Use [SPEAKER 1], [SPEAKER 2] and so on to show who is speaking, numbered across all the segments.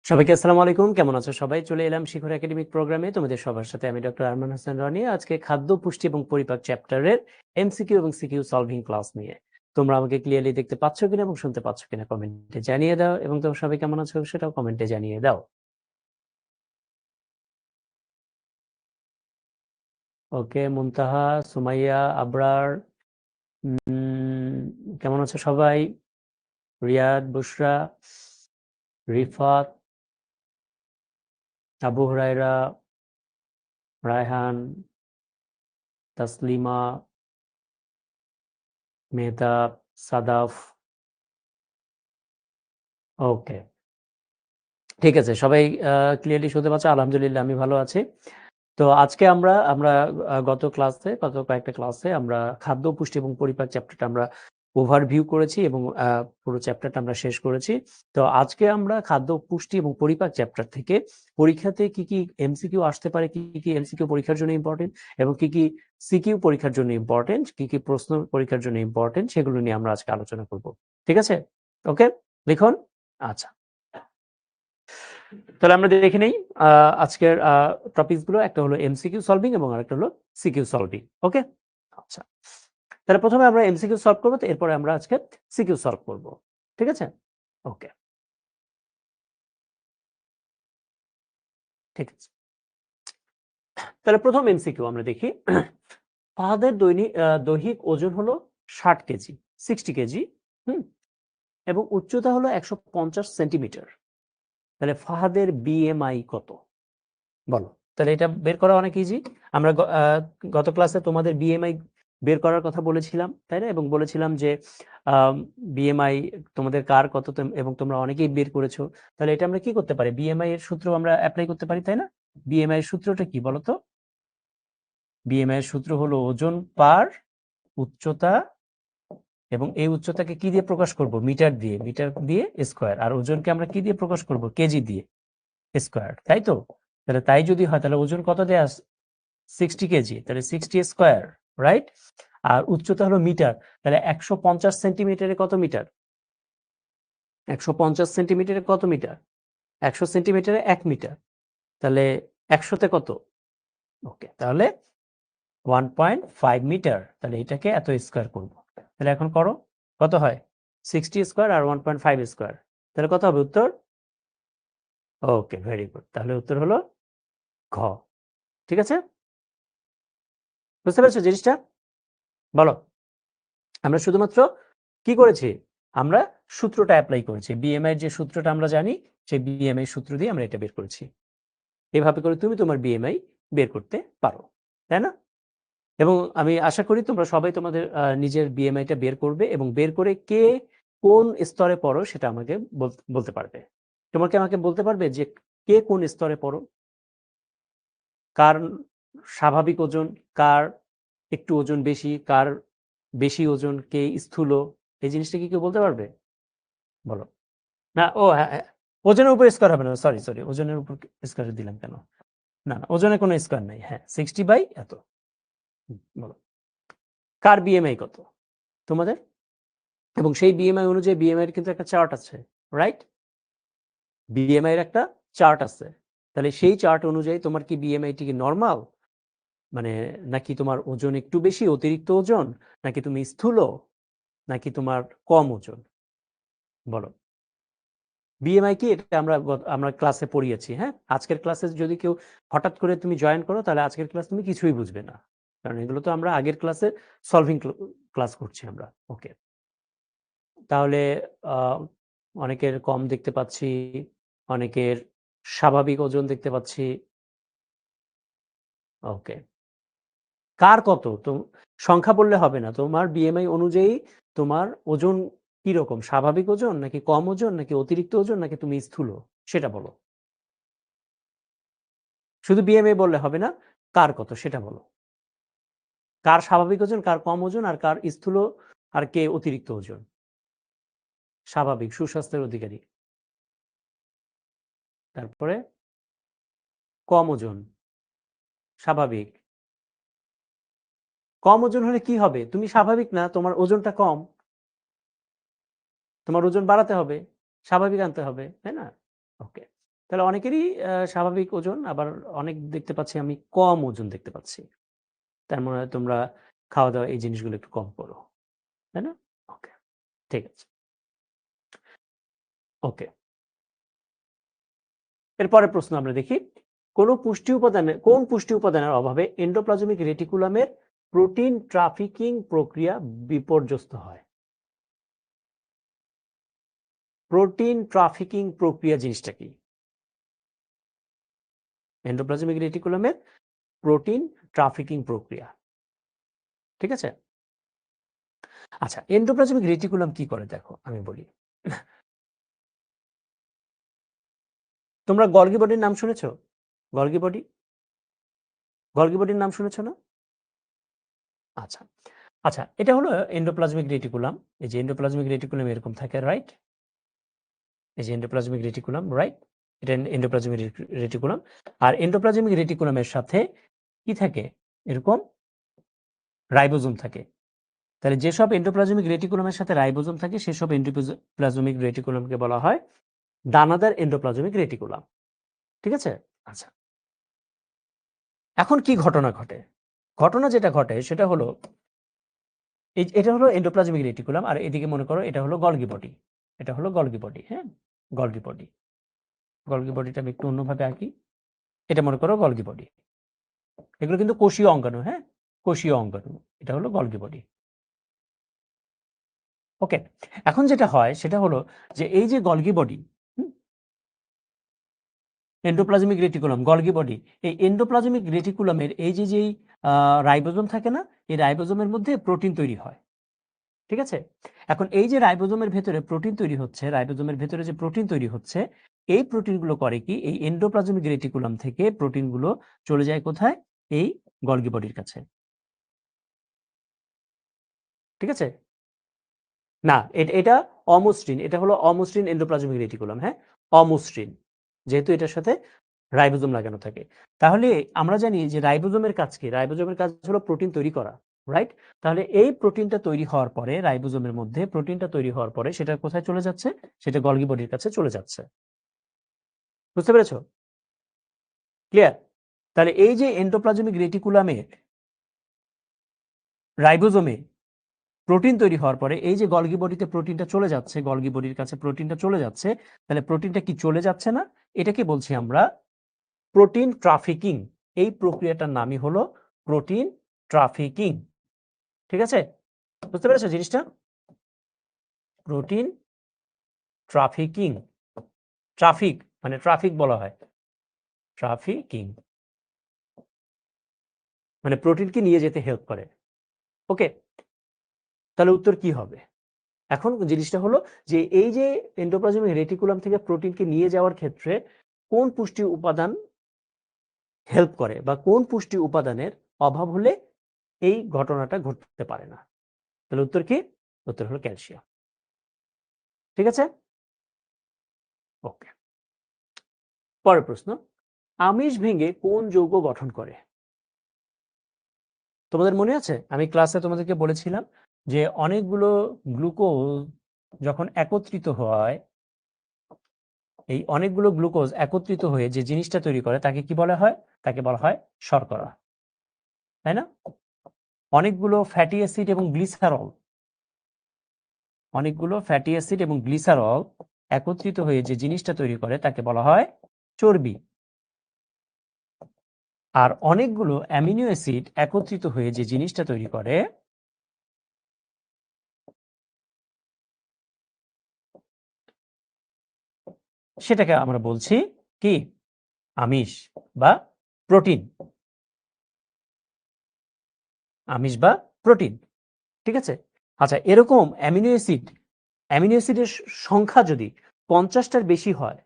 [SPEAKER 1] সবাইকে আসসালামু আলাইকুম। কেমন আছো সবাই? চলে এলাম শিখর একাডেমিক প্রোগ্রামে। তোমাদের সবার সাথে আমি ডক্টর আরমান হাসান রনি। আজকে খাদ্য, পুষ্টি এবং পরিপাক চ্যাপ্টারের এমসিকিউ এবং সিকিউ সলভিং ক্লাস নিয়ে। তোমরা আমাকে ক্লিয়ারলি দেখতে পাচ্ছ কিনা এবং শুনতে পাচ্ছ কিনা কমেন্টে জানিয়ে দাও এবং তোমরা সবাই কেমন আছো সেটাও কমেন্টে জানিয়ে দাও। ওকে, মুনতাহা, সুমাইয়া, আবরার, কেমন আছো সবাই? রিয়াদ, বুশরা, রিফাত, আবু হুরায়রা, রায়হান, তাসলিমা, মেহতাব, সাদাফ। ওকে, ঠিক আছে। সবাই ক্লিয়ারলি শুনতে পাচ্ছ? আলহামদুলিল্লাহ আমি ভালো আছি। তো আজকে আমরা আমরা গত কয়েকটা ক্লাসে আমরা খাদ্য, পুষ্টি এবং পরিপাক চ্যাপ্টারটা আমরা ওভারভিউ করেছি এবং পুরো চ্যাপ্টারটা আমরা শেষ করেছি। তো আজকে আমরা খাদ্য, পুষ্টি এবং পরিপাক চ্যাপ্টার থেকে পরীক্ষাতে কি কি এমসিকিউ আসতে পারে, কি কি এমসিকিউ পরীক্ষার জন্য ইম্পর্টেন্ট এবং কি সিকিউ পরীক্ষার জন্য ইম্পর্টেন্ট, কি প্রশ্ন পরীক্ষার জন্য ইম্পর্টেন্ট সেগুলো নিয়ে আমরা আজকে আলোচনা করব। ঠিক আছে? ওকে, লিখুন। আচ্ছা, তাহলে আমরা দেখে নেই আজকের টপিকস গুলো। একটা হলো এমসিকিউ সলভিং এবং আরেকটা হলো সিকিউ সলভিং। ওকে, আচ্ছা, তাহলে প্রথমে আমরা এমসিকিউ সলভ করবো, তো এরপরে আমরা আজকে সিকিউ সলভ করব। ঠিক আছে? ওকে, ঠিক আছে। তাহলে প্রথম এমসিকিউ আমরা দেখি। ফাহাদের দৈহিক ওজন হলো 60 কেজি, 60 কেজি। হুম, এবং উচ্চতা হলো 150 সেন্টিমিটার। তাহলে ফাহাদের বিএমআই কত? বলো। তাহলে এটা বের করা অনেক ইজি। আমরা গত ক্লাসে তোমাদের বিএমআই বের করার কথা বলেছিলাম, তাই না? এবং বলেছিলাম যে বিএমআই তোমাদের কার কত এবং তোমরা অনেকেই বের করেছো। তাহলে এটা আমরা কি করতে পারি? বিএমআই এর সূত্র আমরা অ্যাপ্লাই করতে পারি, তাই না? বিএমআই এর সূত্রটা কি বলতো? বিএমআই এর সূত্র হলো ওজন পার উচ্চতা, এবং এই উচ্চতাকে কি দিয়ে প্রকাশ করব? মিটার দিয়ে, মিটার দিয়ে স্কোয়ার। আর ওজনকে আমরা কি দিয়ে প্রকাশ করব? কেজি দিয়ে স্কোয়ার, তাই তো? তাহলে তাই যদি হয় তাহলে ওজন কত দেয়া 60 কেজি, তাহলে 60 স্কোয়ার, রাইট? আর উচ্চতা হলো মিটার, তাহলে 150 সেন্টিমিটারে কত মিটার? 150 সেন্টিমিটারে কত মিটার? 100 সেন্টিমিটারে 1 মিটার। তাহলে 100তে কত? ওকে, তাহলে 1.5 মিটার। তাহলে এটাকে এত স্কোয়ার করব। তাহলে এখন করো, কত হয়? 60 স্কোয়ার আর 1.5 স্কোয়ার, তাহলে কত হবে উত্তর? ওকে, ভেরি গুড। তাহলে উত্তর হলো ঘ। ঠিক আছে, বুঝতে পেরেছো জিনিসটা? বলো। আমরা শুধুমাত্র কি করেছি? আমরা সূত্রটা অ্যাপ্লাই করেছি। বিএমআই এর যে সূত্রটা আমরা জানি, সেই বিএমআই সূত্র দিয়ে আমরা এটা বের করেছি। এভাবে করে তুমি তোমার বিএমআই বের করতে পারো, তাই না? এবং আমি আশা করি তোমরা সবাই তোমাদের নিজের বিএমআইটা বের করবে এবং বের করে কে কোন স্তরে পড়ো সেটা আমাকে বলতে পারবে। তোমাকে আমাকে বলতে পারবে যে কে কোন স্তরে পড়ো, কার স্বাভাবিক ওজন, কার একটু ওজন বেশি, কার বেশি ওজন, কে স্থূল, এই জিনিসটা কি কেউ বলতে পারবে? বলো। না, ও হ্যাঁ, হ্যাঁ, ওজনের উপর স্কোয়ার হবে না। সরি সরি, ওজনের উপর স্কোয়ার দিলাম কেন? না না, ওজনে কোনো স্কোয়ার নাই। হ্যাঁ, 60/, এত। বলো, কার বিএমআই কত তোমাদের? এবং সেই বিএমআই অনুযায়ী বিএমআই এর কিন্তু একটা চার্ট আছে, রাইট? বিএমআই এর একটা চার্ট আছে। তাহলে সেই চার্ট অনুযায়ী তোমার কি বিএমআইটি কি নরমাল, মানে নাকি তোমার ওজন একটু বেশি, অতিরিক্ত ওজন, নাকি তুমি স্থূল, নাকি তোমার কম ওজন? বলো। বিএমআই কি, এটা আমরা ক্লাসে পড়িয়েছি। হ্যাঁ, আজকের ক্লাসে যদি কেউ হঠাৎ করে তুমি জয়েন করো তাহলে আজকের ক্লাস তুমি কিছুই বুঝবে না, কারণ এগুলো তো আমরা আগের ক্লাসে সলভিং ক্লাস করছি আমরা। ওকে, তাহলে অনেকের কম দেখতে পাচ্ছি, অনেকের স্বাভাবিক ওজন দেখতে পাচ্ছি। ওকে, কার কত তো সংখ্যা বললে হবে না, তোমার বিএমআই অনুযায়ী তোমার ওজন কি রকম? স্বাভাবিক ওজন, নাকি কম ওজন, নাকি অতিরিক্ত ওজন, নাকি তুমি স্থূল, সেটা বলো। শুধু বিএমআই বললে হবে না, কার কত সেটা বলো। কার স্বাভাবিক ওজন, কার কম ওজন, আর কার স্থূল, আর কে অতিরিক্ত ওজন? স্বাভাবিক, সুস্বাস্থ্যের অধিকারী। তারপরে কম ওজন, স্বাভাবিক। কম ওজন হলে কি হবে? তুমি স্বাভাবিক না, তোমার ওজনটা কম, তোমার ওজন বাড়াতে হবে, স্বাভাবিক আনতে হবে, তাই না? ওকে, তাহলে অনেকেরই স্বাভাবিক ওজন, আবার অনেক দেখতে পাচ্ছি আমি কম ওজন দেখতে পাচ্ছি। তার মানে তোমরা খাওয়া-দাওয়া এই জিনিসগুলো একটু কম করো। তাই না? ওকে, ঠিক আছে। ওকে। এরপরের প্রশ্ন আমরা দেখি। কোন পুষ্টি উপাদানের অভাবে এন্ডোপ্লাজমিক রেটিকুলামের প্রোটিন ট্রাফিকিং প্রক্রিয়া বিপর্যস্ত হয়? প্রোটিন ট্রাফিকিং প্রক্রিয়া জিনিসটা কি? এন্ডোপ্লাজমিক রেটিকুলামের প্রোটিন ট্রাফিকিং প্রক্রিয়া। ঠিক আছে? আচ্ছা, এন্ডোপ্লাজমিক রেটিকুলাম কি করে দেখো আমি বলি। তোমরা গলগি বডির নাম শুনেছ? Golgi body? গলগি বডির নাম শুনেছ না? আচ্ছা। আচ্ছা, এটা হলো এন্ডোপ্লাজমিক রেটিকুলাম। এই যে এন্ডোপ্লাজমিক রেটিকুলাম এরকম থাকে, রাইট? এই যে এন্ডোপ্লাজমিক রেটিকুলাম, রাইট? এটা এন্ডোপ্লাজমিক রেটিকুলাম। আর এন্ডোপ্লাজমিক রেটিকুলামের সাথে কি থাকে? এরকম রাইবোজোম থাকে। তাহলে যেসব এন্ডোপ্লাজমিক রেটিকুলামের সাথে রাইবোজোম থাকে সেসব এন্ডোপ্লাজমিক রেটিকুলামকে বলা হয় দানাদার এন্ডোপ্লাজমিক রেটিকুলাম। ঠিক আছে? আচ্ছা। এখন কি ঘটনা ঘটে? ঘটনা যেটা ঘটে সেটা হলো এটা হলো এন্ডোপ্লাজমিক রেটিকুলাম, আর এদিকে মনে করো এটা হলো গলগি বডি। এটা হলো গলগি বডি, হ্যাঁ? Golgi body. গলগি বডিটা আমি একটু অন্যভাবে আঁকি। এটা মনে করো গলগি বডি। এগুলো কিন্তু কোষীয় অঙ্গাণু, হ্যাঁ? কোষীয় অঙ্গাণু। এটা হলো গলগি বডি। ওকে। এখন যেটা হয় সেটা হলো যে এই যে Golgi body, endoplasmic reticulum, Golgi body, এই এন্ডোপ্লাজমিক রেটিকুলামের এই যে যেই রাইবোজোম থাকে না, এই রাইবোজোমের মধ্যে প্রোটিন তৈরি হয়। ঠিক আছে? এখন এই যে রাইবোজোমের ভেতরে প্রোটিন তৈরি হচ্ছে, রাইবোজোমের ভেতরে যে প্রোটিন তৈরি হচ্ছে, এই প্রোটিনগুলো করে কি এই এন্ডোপ্লাজমিক রেটিকুলাম থেকে প্রোটিনগুলো চলে যায় কোথায়? এই গলগি বডির কাছে। ঠিক আছে? না, এটা অমসৃণ। এটা হলো অমসৃণ এন্ডোপ্লাজমিক রেটিকুলাম, হ্যাঁ? অমসৃণ। যেহেতু এটার সাথে রাইবোজোম লাগানো থাকে। তাহলে আমরা জানি যে রাইবোজোমের কাজ কি? রাইবোজোমের কাজ হলো প্রোটিন তৈরি করা, রাইট? তাহলে এই প্রোটিনটা তৈরি হওয়ার পরে রাইবোজোমের মধ্যে প্রোটিনটা তৈরি হওয়ার পরে সেটা কোথায় চলে যাচ্ছে? সেটা গলগি বডির কাছে চলে যাচ্ছে। বুঝতে পেরেছো? ক্লিয়ার? তাহলে এই যে এন্ডোপ্লাজমিক রেটিকুলামের রাইবোজোমে প্রোটিন তৈরি হওয়ার পরে এই যে গলগি বডিতে প্রোটিনটা চলে যাচ্ছে, গলগি বডির কাছে প্রোটিনটা চলে যাচ্ছে, তাহলে প্রোটিনটা কি চলে যাচ্ছে না? এটাকে বলছি আমরা প্রোটিন ট্রাফিকিং। এই প্রক্রিয়াটার নামই হলো প্রোটিন ট্রাফিকিং। ঠিক আছে? বুঝতে পেরেছো জিনিসটা? Protein trafficking. ট্রাফিক মানে ট্রাফিক বলা হয়। ট্রাফিকিং মানে প্রোটিনকে নিয়ে যেতে হেল্প করে। ওকে? তাহলে উত্তর কি হবে? এখন জিনিসটা হলো যে এই যে এন্ডোপ্লাজমিক রেটিকুলাম থেকে প্রোটিনকে নিয়ে যাওয়ার ক্ষেত্রে কোন পুষ্টি উপাদান হেল্প করে বা কোন পুষ্টি উপাদানের অভাব হলে এই ঘটনাটা ঘটতে পারে না? তাহলে উত্তর কি? উত্তর হলো ক্যালসিয়াম। ঠিক আছে? ওকে। পরের প্রশ্ন, আমিষ ভেঙে কোন যৌগ গঠন করে? তোমাদের মনে আছে আমি ক্লাসে তোমাদেরকে বলেছিলাম যে অনেকগুলো গ্লুকোজ যখন একত্রিত হয়, এই অনেকগুলো গ্লুকোজ একত্রিত হয়ে যে জিনিসটা তৈরি করে তাকে কি বলা হয়? তাকে বলা হয় শর্করা। তাই না? অনেকগুলো ফ্যাটি অ্যাসিড এবং গ্লিসারল, অনেকগুলো ফ্যাটি অ্যাসিড এবং গ্লিসারল একত্রিত হয়ে যে জিনিসটা তৈরি করে তাকে বলা হয় চর্বি। আর অনেকগুলো অ্যামিনো অ্যাসিড একত্রিত হয়ে যে জিনিসটা তৈরি করে সেটাকে আমরা বলছি কি? আমিষ বা প্রোটিন। আমিষ বা প্রোটিন। ঠিক আছে? আচ্ছা, এরকম অ্যামিনো অ্যাসিডের সংখ্যা যদি 50টার বেশি হয়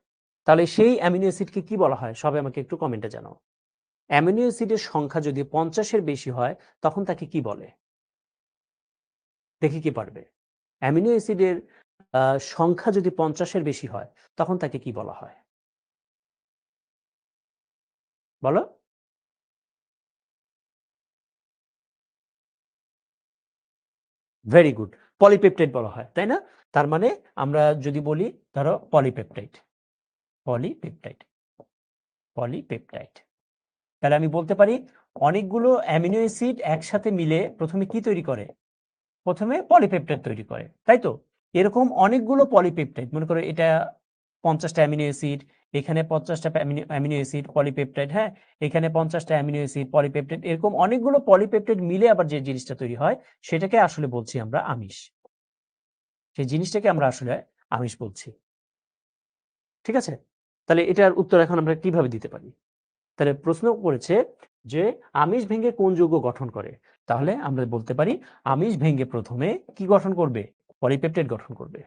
[SPEAKER 1] তাহলে সেই অ্যামিনো অ্যাসিডকে কি বলা হয়? সবাই আমাকে একটু কমেন্টে জানাও। অ্যামিনো অ্যাসিডের সংখ্যা যদি 50-এর বেশি হয় তখন তাকে কি বলে? দেখি কি পারবে? অ্যামিনো অ্যাসিডের সংখ্যা যদি 50-এর বেশি হয় তখন তাকে কি বলা হয়? বলো? Very good. পলিপেপটাইড বলা হয়, তাই না? তার মানে আমরা যদি বলি ধরো পলিপেপটাইড। পলিপেপটাইড। পলিপেপটাইড। তাহলে আমি বলতে পারি অনেকগুলো অ্যামিনো অ্যাসিড একসাথে মিলে প্রথমে কি তৈরি করে? প্রথমে পলিপেপটাইড তৈরি করে, তাই তো? এরকম অনেকগুলো পলিপেপটাইড, মনে করো এটা 50টা অ্যামিনো অ্যাসিড, এখানে 50টা অ্যামিনো অ্যাসিড পলিপেপটাইড, হ্যাঁ, এখানে 50টা অ্যামিনো অ্যাসিড পলিপেপটাইড, এরকম অনেকগুলো পলিপেপটাইড মিলে আবার যে জিনিসটা তৈরি হয় সেটাকে আসলে বলছি আমরা আমিষ। সেই জিনিসটাকে আমরা আসলে আমিষ বলছি। ঠিক আছে? তাহলে এটার উত্তর এখন আমরা কিভাবে দিতে পারি? তাহলে প্রশ্ন করেছে যে আমিষ ভেঙে কোন যৌগ গঠন করে? তাহলে আমরা বলতে পারি আমিষ ভেঙে প্রথমে কি গঠন করবে? পলিপেপটাইড গঠন করবে,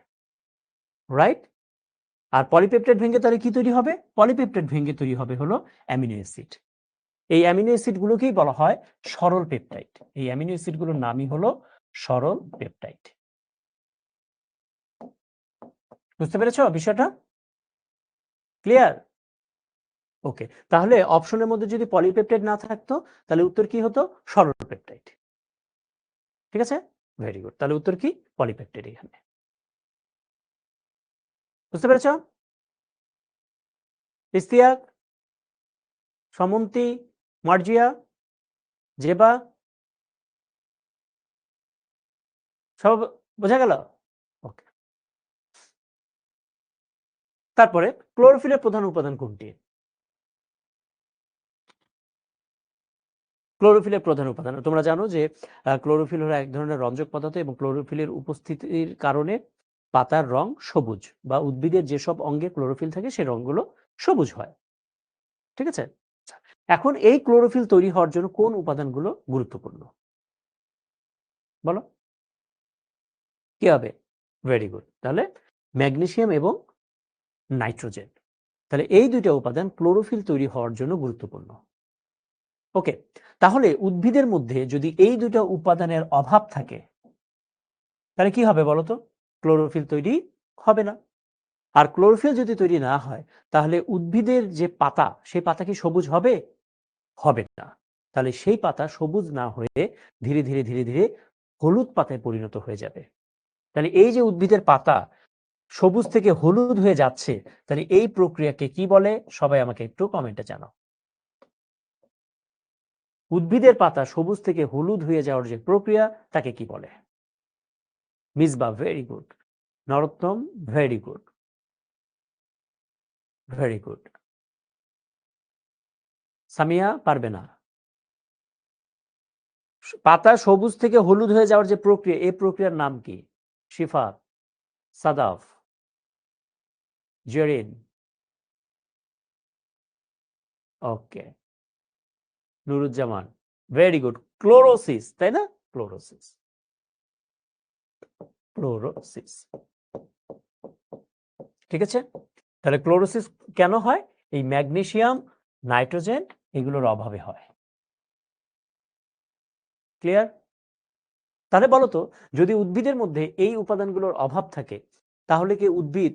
[SPEAKER 1] রাইট? আর পলিপেপটাইড ভেঙে তাহলে কি তৈরি হবে? পলিপেপটাইড ভেঙে তৈরি হবে হলো অ্যামিনো অ্যাসিড। এই অ্যামিনো অ্যাসিড গুলোকেই বলা হয় সরল পেপটাইড। এই অ্যামিনো অ্যাসিড গুলোর নামই হলো সরল পেপটাইড। বুঝতে পেরেছো বিষয়টা? ক্লিয়ার? ওকে, তাহলে অপশনের মধ্যে যদি পলিপেপটাইড না থাকতো তাহলে উত্তর কি হতো? সরল পেপটাইড। ঠিক আছে, ভেরি গুড। তাহলে উত্তর কি? পলিপেপটাইড এখানে। বুঝতে পেরেছ? ইস্তিয়াক, সমন্তি, মার্জিয়া, জেবা, সব বোঝা গেল? ওকে। তারপরে ক্লোরোফিলের প্রধান উপাদান কোনটি? ক্লোরোফিলের প্রধান উপাদান তোমরা জানো যে ক্লোরোফিল হলো এক ধরনের রঞ্জক পদার্থ এবং ক্লোরোফিলের উপস্থিতির কারণে পাতার রং সবুজ বা উদ্ভিদের যেসব অঙ্গে ক্লোরোফিল থাকে সেই রঙগুলো সবুজ হয়। ঠিক আছে, এখন এই ক্লোরোফিল তৈরি হওয়ার জন্য কোন উপাদানগুলো গুরুত্বপূর্ণ বলো? কি হবে? Very good. তাহলে ম্যাগনেসিয়াম এবং নাইট্রোজেন। তাহলে এই দুইটা উপাদান ক্লোরোফিল তৈরি হওয়ার জন্য গুরুত্বপূর্ণ। ওকে, তাহলে উদ্ভিদের মধ্যে যদি এই দুটো উপাদানের অভাব থাকে তাহলে কি হবে বলতো? ক্লোরোফিল তৈরি হবে না। আর ক্লোরোফিল যদি তৈরি না হয় তাহলে উদ্ভিদের যে পাতা সেই পাতা কি সবুজ হবে? হবে না। তাহলে সেই পাতা সবুজ না হয়ে ধীরে ধীরে ধীরে ধীরে হলুদ পাতায় পরিণত হয়ে যাবে। তাহলে এই যে উদ্ভিদের পাতা সবুজ থেকে হলুদ হয়ে যাচ্ছে, তাহলে এই প্রক্রিয়াকে কি বলে? সবাই আমাকে একটু কমেন্টে জানাও। উদ্ভিদের পাতা সবুজ থেকে হলুদ হয়ে যাওয়ার যে প্রক্রিয়া তাকে কি বলে? Misba, very good. Narottam, very good, very good. Samia পারবে না। পাতা সবুজ থেকে হলুদ হয়ে যাওয়ার যে প্রক্রিয়া, এই প্রক্রিয়ার নাম কি? শিফা, সাদাফ, জেরিন। ওকে, নুরুজ্জামান, ভেরি গুড। ক্লোরোসিস, তাই না? Chlorosis, chlorosis. ঠিক আছে, তাহলে ক্লোরোসিস কেন হয়? এই ম্যাগনেসিয়াম, নাইট্রোজেন এগুলোর অভাবে হয়। ক্লিয়ার? তাহলে বলো তো, যদি উদ্ভিদের মধ্যে এই উপাদানগুলোর অভাব থাকে তাহলে কি উদ্ভিদ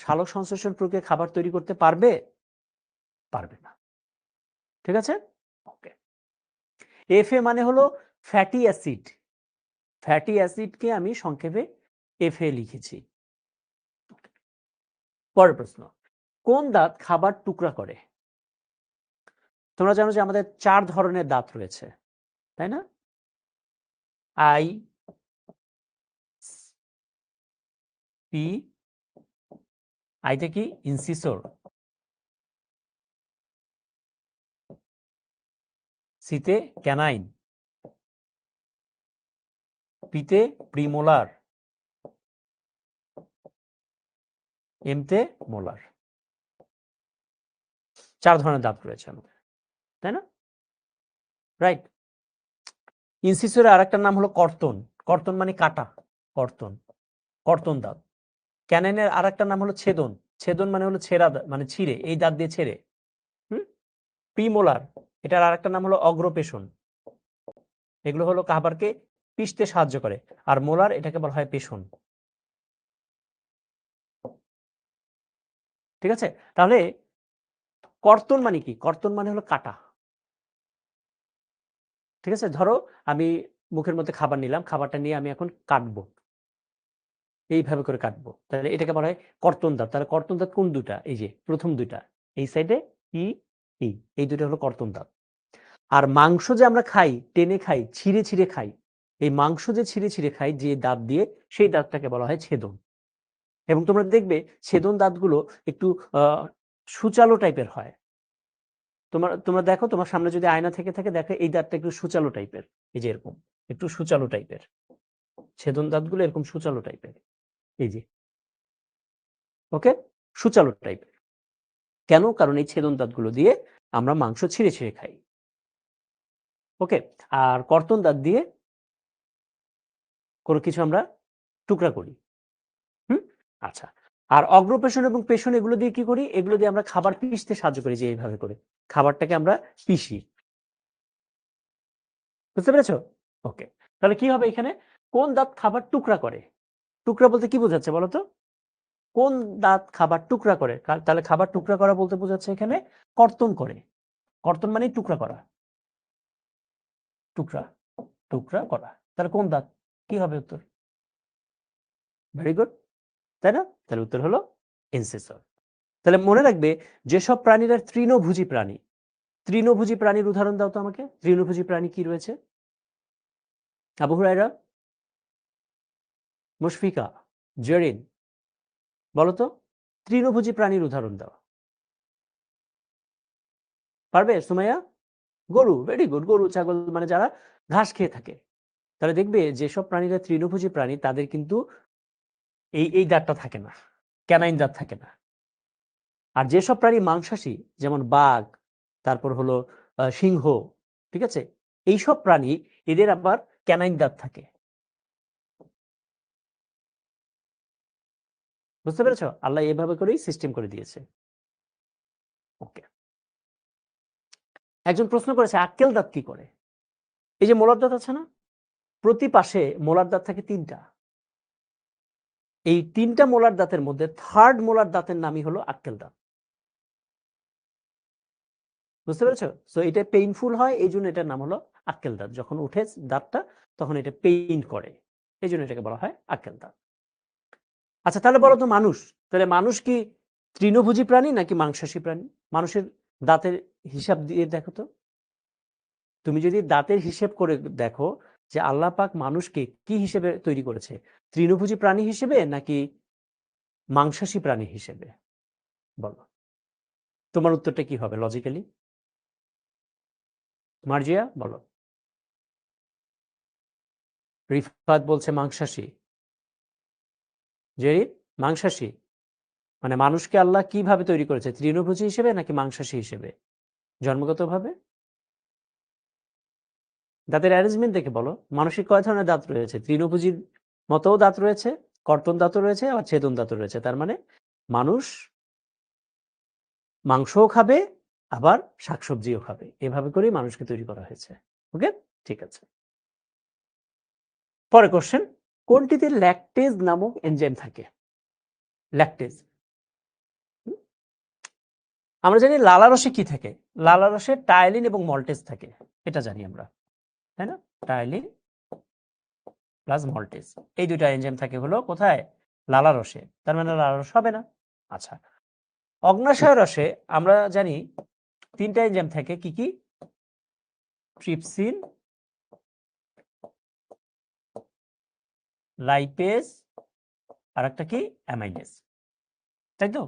[SPEAKER 1] সালোক সংশ্লেষণ প্রক্রিয়া খাবার তৈরি করতে পারবে? পারবে না। ঠিক আছে, ওকে। এফএ মানে হলো ফ্যাটি অ্যাসিড। ফ্যাটি অ্যাসিডকে আমি সংক্ষেপে এফএ লিখেছি। পরের প্রশ্ন, কোন দাঁত খাবার টুকরা করে? তোমরা জানো যে আমাদের 4 ধরনের দাঁত রয়েছে, তাই না? আই, পি, আইতে কি? ইনসিসর, সিতে ক্যানাইন, পিতে প্রিমোলার, এমতে মোলার। 4 ধরনের দাঁত রয়েছে আমাদের, তাই না? রাইট। ইনসিসরের আরেকটা নাম হলো কর্তন। কর্তন মানে কাটা, কর্তন, কর্তন দাঁত। ক্যানাইনের আরেকটা নাম হলো ছেদন। ছেদন মানে হলো ছেঁড়া, মানে ছিঁড়ে, এই দাঁত দিয়ে ছেড়ে। প্রিমোলার, এটার আরেকটা নাম হলো অগ্রপেশন। এগুলো হলো খাবারকে পিষতে সাহায্য করে। আর মোলার, এটাকে বলা হয় পেশন। ঠিক আছে, তাহলে কর্তন মানে কি? কর্তন মানে হলো কাটা। ঠিক আছে, ধরো আমি মুখের মধ্যে খাবার নিলাম, খাবারটা নিয়ে আমি এখন কাটবো, এইভাবে করে কাটবো, তাহলে এটাকে বলা হয় কর্তন দাঁত। তাহলে কর্তন দাঁত কোন দুটা? এই যে প্রথম দুটা, এই সাইডে ই এই দুটো হলো কর্তন দাঁত। আর মাংস যে আমরা খাই, টেনে খাই, ছিঁড়ে ছিঁড়ে খাই, এই মাংস যে ছিঁড়ে ছিঁড়ে খাই যে দাঁত দিয়ে, সেই দাঁতটাকে বলা হয় ছেদন। এবং তোমরা দেখবে ছেদন দাঁতগুলো একটু সুচালো টাইপের হয়। তোমরা দেখো, তোমার সামনে যদি আয়না থেকে থাকে, দেখো এই দাঁতটা একটু সুচালো টাইপের, এই যে এরকম একটু সুচালো টাইপের। ছেদন দাঁতগুলো এরকম সুচালো টাইপের, এই যে ওকে, সুচালো টাইপের। কেন? কারণ এই ছেদন দাঁতগুলো দিয়ে আমরা মাংস ছিঁড়ে ছিঁড়ে খাই। ওকে, আর কর্তন দাঁত দিয়ে কোনো কিছু আমরা টুকরা করি। হুম, আচ্ছা। আর অগ্রপেশন এবং পেশন এগুলো দিয়ে কি করি? এগুলো দিয়ে আমরা খাবার পিষতে সাহায্য করি, যে এইভাবে করে খাবারটাকে আমরা পিষি। বুঝতে পেরেছো? ওকে, তাহলে কি হবে এখানে? কোন দাঁত খাবার টুকরা করে? টুকরা বলতে কি বোঝাচ্ছে বলো তো? কোন দাঁত খাবার টুকরা করে? তাহলে খাবার টুকরা করা বলতে বোঝাচ্ছে এখানে কর্তন করে। কর্তন মানে টুকরা করা, টুকরা টুকরা করা। তাহলে কোন দাঁত? কি হবে উত্তর? ভেরি গুড, তাই না? তাহলে উত্তর হলো ইনসিসর। তাহলে মনে রাখবে, যেসব প্রাণীরা তৃণভোজী প্রাণী, তৃণভোজী প্রাণীর উদাহরণ দাও তো আমাকে। তৃণভোজী প্রাণী কি রয়েছে? আবু হুরায়রা, মুশফিকা, জেরিন, বলো তো তৃণভোজী প্রাণীর উদাহরণ দাও। পারবে সুমাইয়া? গরু, ভেরি গুড। গরু, ছাগল, মানে যারা ঘাস খেয়ে থাকে। তাহলে দেখবে যেসব প্রাণীরা তৃণভোজী প্রাণী, তাদের কিন্তু এই দাঁতটা থাকে না, ক্যানাইন দাঁত থাকে না। আর যেসব প্রাণী মাংসাশী, যেমন বাঘ, তারপর হলো সিংহ, ঠিক আছে, এইসব প্রাণী, এদের আবার ক্যানাইন দাঁত থাকে। বুঝতে পেরেছ? আল্লাহ এভাবে করেই সিস্টেম করে দিয়েছে। ওকে, একজন প্রশ্ন করেছে আক্কেল দাঁত কি করে? এই যে মোলার দাঁত আছে না, প্রতি পাশে মোলার দাঁত থাকে 3টা। এই 3টা মোলার দাঁতের মধ্যে থার্ড মোলার দাঁতের নামই হলো আক্কেল দাঁত। বুঝতে পেরেছো? সো এটা পেইনফুল হয়, এই জন্য এটার নাম হলো আক্কেল দাঁত। যখন উঠে দাঁতটা, তখন এটা পেইন করে, এই জন্য এটাকে বলা হয় আক্কেল দাঁত। আচ্ছা, তাহলে বলো তো মানুষ, তাহলে মানুষ কি তৃণভোজী প্রাণী নাকি মাংসাশী প্রাণী? মানুষের দাঁতের হিসাব দিয়ে দেখো তো। তুমি যদি দাঁতের হিসেব করে দেখো যে আল্লাহ পাক মানুষকে কি হিসেবে তৈরি করেছে, তৃণভোজী প্রাণী হিসেবে নাকি মাংসাশী প্রাণী হিসেবে, বলো। তোমার উত্তরটা কি হবে লজিক্যালি? মার্জিয়া, বলো। রিফাত বলছে মাংসাশী। জেরি, মাংসাশী। মানে মানুষকে আল্লাহ কিভাবে তৈরি করেছে, তৃণভোজী হিসেবে নাকি মাংসাশী হিসেবে জন্মগতভাবে? দাঁতের অ্যারেঞ্জমেন্ট দেখে বলো। মানুষের কয় ধরনের দাঁত রয়েছে? তৃণভোজীর মতও দাঁত রয়েছে, কর্তন দাঁতও রয়েছে, আবার ছেদন দাঁতও রয়েছে। তার মানে মানুষ মাংসও খাবে, আবার শাকসবজিও খাবে। এভাবে করেই মানুষকে তৈরি করা হয়েছে। ওকে, ঠিক আছে। পরে কোশ্চেন, কোনটিতে ল্যাকটেজ নামক এনজাইম থাকে? ল্যাকটেজ, আমরা জানি লালারসে কি থাকে? লালারসে টাইলিন এবং মল্টেজ থাকে, এটা জানি আমরা, তাই না? টাইলিন প্লাস মল্টেজ, এই দুইটা এনজাইম থাকে হলো কোথায়? লালারসে। তার মানে লালারস হবে না। আচ্ছা, অগ্ন্যাশয় রসে আমরা জানি 3টা এনজাইম থাকে, কি কি? ট্রিপসিন, লাইপেজ, আর একটা কি? অ্যামাইলেজ, তাই তো?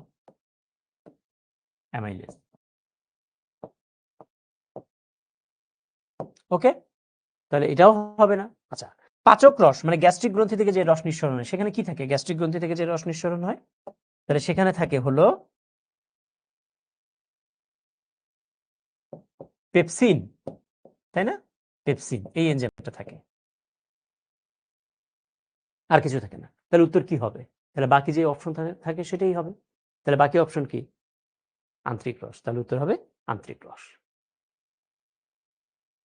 [SPEAKER 1] অ্যামাইলেজ। ওকে, তাহলে এটাও হবে না। আচ্ছা, পাচক রস মানে গ্যাস্ট্রিক গ্রন্থি থেকে যে রস নিঃসরণ হয়, সেখানে কি থাকে? গ্যাস্ট্রিক গ্রন্থি থেকে যে রস নিঃসরণ হয়, তাহলে সেখানে থাকে হলো পেপসিন, তাই না? পেপসিন, এই এনজাইমটা থাকে, আর কিছু থাকে না। তাহলে উত্তর কি হবে? তাহলে বাকি যে অপশন থাকে সেটাই হবে। তাহলে বাকি অপশন কি? আন্তরিক রস। তাহলে উত্তর হবে আন্তরিক রস।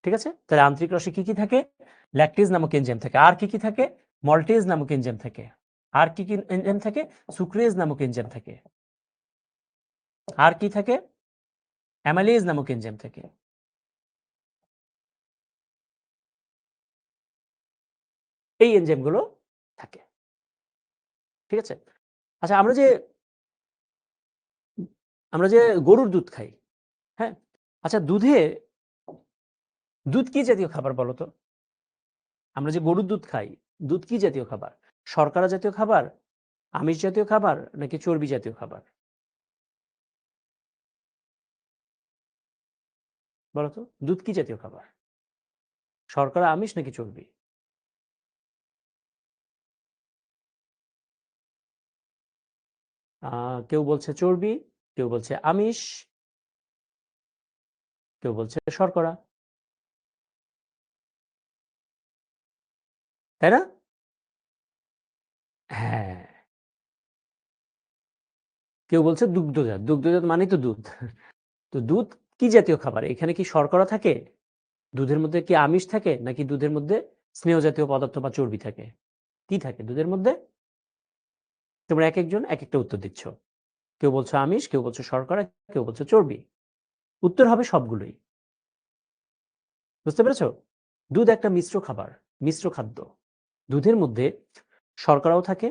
[SPEAKER 1] ঠিক আছে, তাহলে আন্তরিক রসে কি কি থাকে? ল্যাকটেজ নামক এনজাইম থাকে। আর কি কি থাকে? মল্টেজ নামক এনজাইম থাকে। আর কি কি এনজাইম থাকে? সুক্রেজ নামক এনজাইম থাকে। আর কি থাকে? অ্যামাইলেজ নামক এনজাইম থাকে। এই এনজাইমগুলো থাকে। ঠিক আছে। আচ্ছা, আমরা যে গরুর দুধ খাই, হ্যাঁ, আচ্ছা, দুধ কি জাতীয় খাবার বলো তো? আমরা যে গরুর দুধ খাই, দুধ কি জাতীয় খাবার? শর্করা জাতীয় খাবার, আমিষ জাতীয় খাবার, নাকি চর্বি জাতীয় খাবার? বলো তো, দুধ কি জাতীয় খাবার? শর্করা, আমিষ, নাকি চর্বি? কেউ বলছে চর্বি, কেউ বলছে আমিষ, কেউ বলছে শর্করা, তাই না? হ্যাঁ, কেউ বলছে দুগ্ধজাত। দুগ্ধজাত মানেই তো দুধ। তো দুধ কি জাতীয় খাবার? এখানে কি শর্করা থাকে? দুধের মধ্যে কি আমিষ থাকে, নাকি দুধের মধ্যে স্নেহ জাতীয় পদার্থ বা চর্বি থাকে? কি থাকে দুধের মধ্যে? তোমরা এক একজন এক একটা উত্তর দিচ্ছ। কেউ বলছো আমিষ, কেউ বলছো শর্করা, কেউ বলছো চর্বি। উত্তর হবে সবগুলোই। বুঝতে পেরেছো? দুধ একটা মিশ্র খাবার, মিশ্র খাদ্য। দুধের মধ্যে শর্করাও থাকে,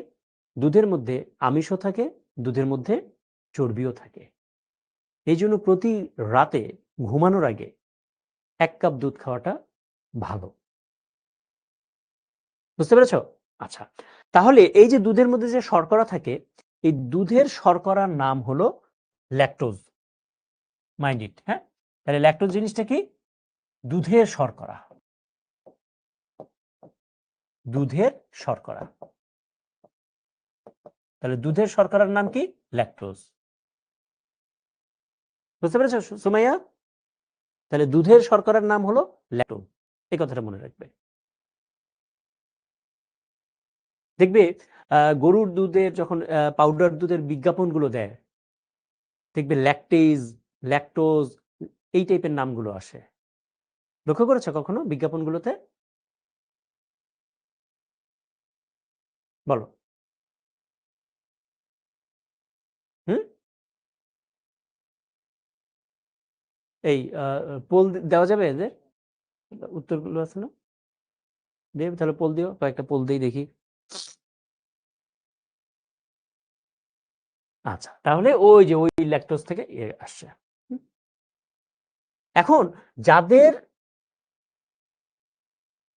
[SPEAKER 1] দুধের মধ্যে আমিষও থাকে, দুধের মধ্যে চর্বিও থাকে। এই জন্য প্রতি রাতে ঘুমানোর আগে 1 কাপ দুধ খাওয়াটা ভালো। বুঝতে পেরেছো? আচ্ছা, তাহলে এই যে দুধের মধ্যে যে শর্করা থাকে, এই দুধের শর্করার নাম হলো ল্যাকটোজ। মাইন্ড ইট, হ্যাঁ? তাহলে ল্যাকটোজ জিনিসটা কি? দুধের শর্করা। দুধের শর্করা। তাহলে দুধের শর্করার নাম কি? ল্যাকটোজ। বুঝতে পেরেছো সুমাইয়া? তাহলে দুধের শর্করার নাম হলো ল্যাকটোজ। এই কথাটা মনে রাখবে। দেখবে গরুর দুধের যখন পাউডার দুধের বিজ্ঞাপনগুলো দেয়, দেখবে ল্যাকটেজ, ল্যাকটোজ এই টাইপের নামগুলো আসে। লক্ষ্য করেছো কখনো বিজ্ঞাপনগুলোতে? বলো। হুম? এই পোল দেওয়া যাবে এদের উত্তরগুলো আছে না? দেবে তাহলে পোল দিও, কয়েকটা পোল দিই দেখি। আচ্ছা, তাহলে ওই যে ওই ল্যাকটোজ থেকে আসছে। এখন যাদের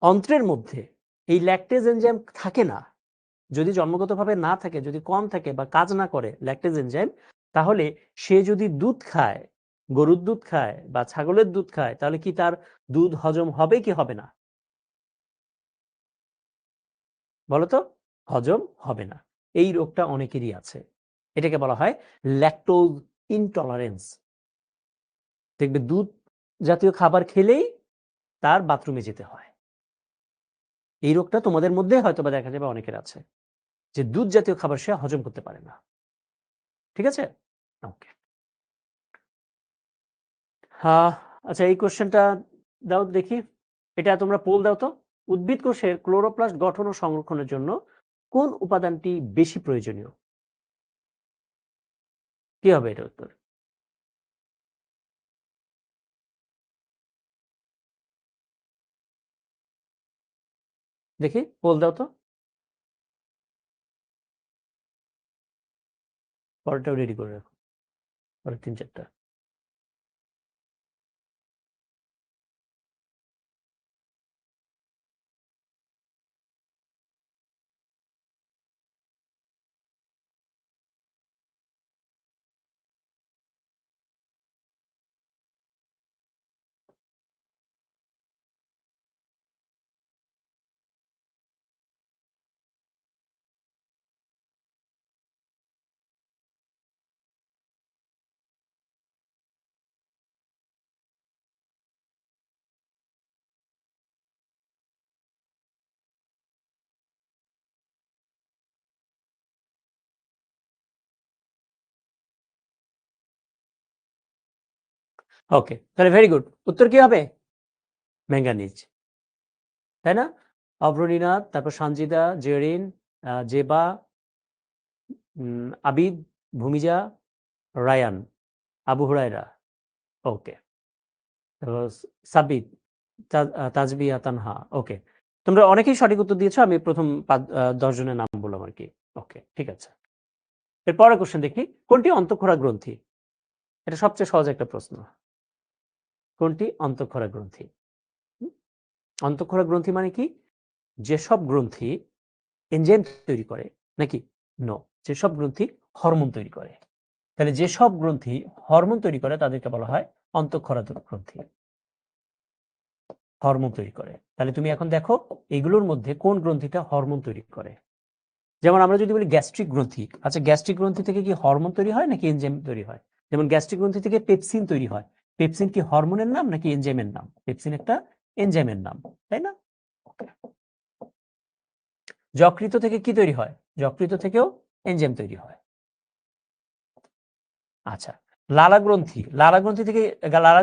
[SPEAKER 1] অন্ত্রের মধ্যে এই ল্যাকটেজ এনজাইম থাকে না, যদি জন্মগতভাবে না থাকে, যদি কম থাকে বা কাজ না করে ল্যাকটেজ এনজাইম, তাহলে সে যদি দুধ খায়, গরুর দুধ খায় বা ছাগলের দুধ খায়, তাহলে কি তার দুধ হজম হবে কি হবে না? বলতো, হজম হবে না। এই রোগটা অনেকেরই আছে। এটাকে বলা হয় ল্যাকটোজ ইনটলারেন্স। দেখবে দুধ জাতীয় খাবার খেলেই তার বাথরুমে যেতে হয়। এই রোগটা তোমাদের মধ্যে হয়তো বা দেখা যাবে অনেকের আছে, যে দুধ জাতীয় খাবার সে হজম করতে পারে না। ঠিক আছে? ওকে। হ্যাঁ, আচ্ছা, এই কোশ্চেনটা দাও দেখি। এটা তোমরা পোল দাও তো। উদ্ভিদ কোষের ক্লোরোপ্লাস্ট গঠন ও সংরক্ষণের জন্য কোন উপাদানটি বেশি প্রয়োজনীয়? কি হবে এটা উত্তর? দেখি পোল দাও তো। পরেরটাও রেডি করে রাখো, পরের 3-4টা। ওকে, তাহলে ভেরি গুড। উত্তর কি হবে? ম্যাঙ্গানিজ, তাই না? অভ্রনীনাথ, তারপর সঞ্জিদা, জেরিন, জেবা, আবিদ, ভূমিজা, রায়ান, আবু হুরায়রা। ওকে। সাবিত, তাজবিয়া, তানহা। ওকে, তোমরা অনেকেই সঠিক উত্তর দিয়েছো। আমি প্রথম 10 জনের নাম বললাম আর কি। ওকে, ঠিক আছে। এর পরের কোশ্চেন দেখি, কোনটি অন্তঃক্ষরা গ্রন্থি? এটা সবচেয়ে সহজ একটা প্রশ্ন। কোনটি? অন্তঃক্ষরা গ্রন্থি। অন্তঃক্ষরা গ্রন্থি মানে কি? যেসব গ্রন্থি এনজাইম তৈরি করে, নাকি? নো, যেসব গ্রন্থি হরমোন তৈরি করে। তাহলে যেসব গ্রন্থি হরমোন তৈরি করে তাদেরকে বলা হয় অন্তঃক্ষরা গ্রন্থি। হরমোন তৈরি করে। তাহলে তুমি এখন দেখো এগুলোর মধ্যে কোন গ্রন্থিটা হরমোন তৈরি করে। যেমন আমরা যদি বলি গ্যাস্ট্রিক গ্রন্থি, আচ্ছা গ্যাস্ট্রিক গ্রন্থি থেকে কি হরমোন তৈরি হয় নাকি এনজাইম তৈরি হয়? যেমন গ্যাস্ট্রিক গ্রন্থি থেকে পেপসিন তৈরি হয়। পেপসিন কি হরমোনের নাম নাকি এনজাইমের নাম? পেপসিন একটা এনজাইমের নাম, তাই না? যকৃত থেকে কি তৈরি হয়? যকৃত থেকেও এনজাইম তৈরি হয়। আচ্ছা, লালা গ্রন্থি, লালা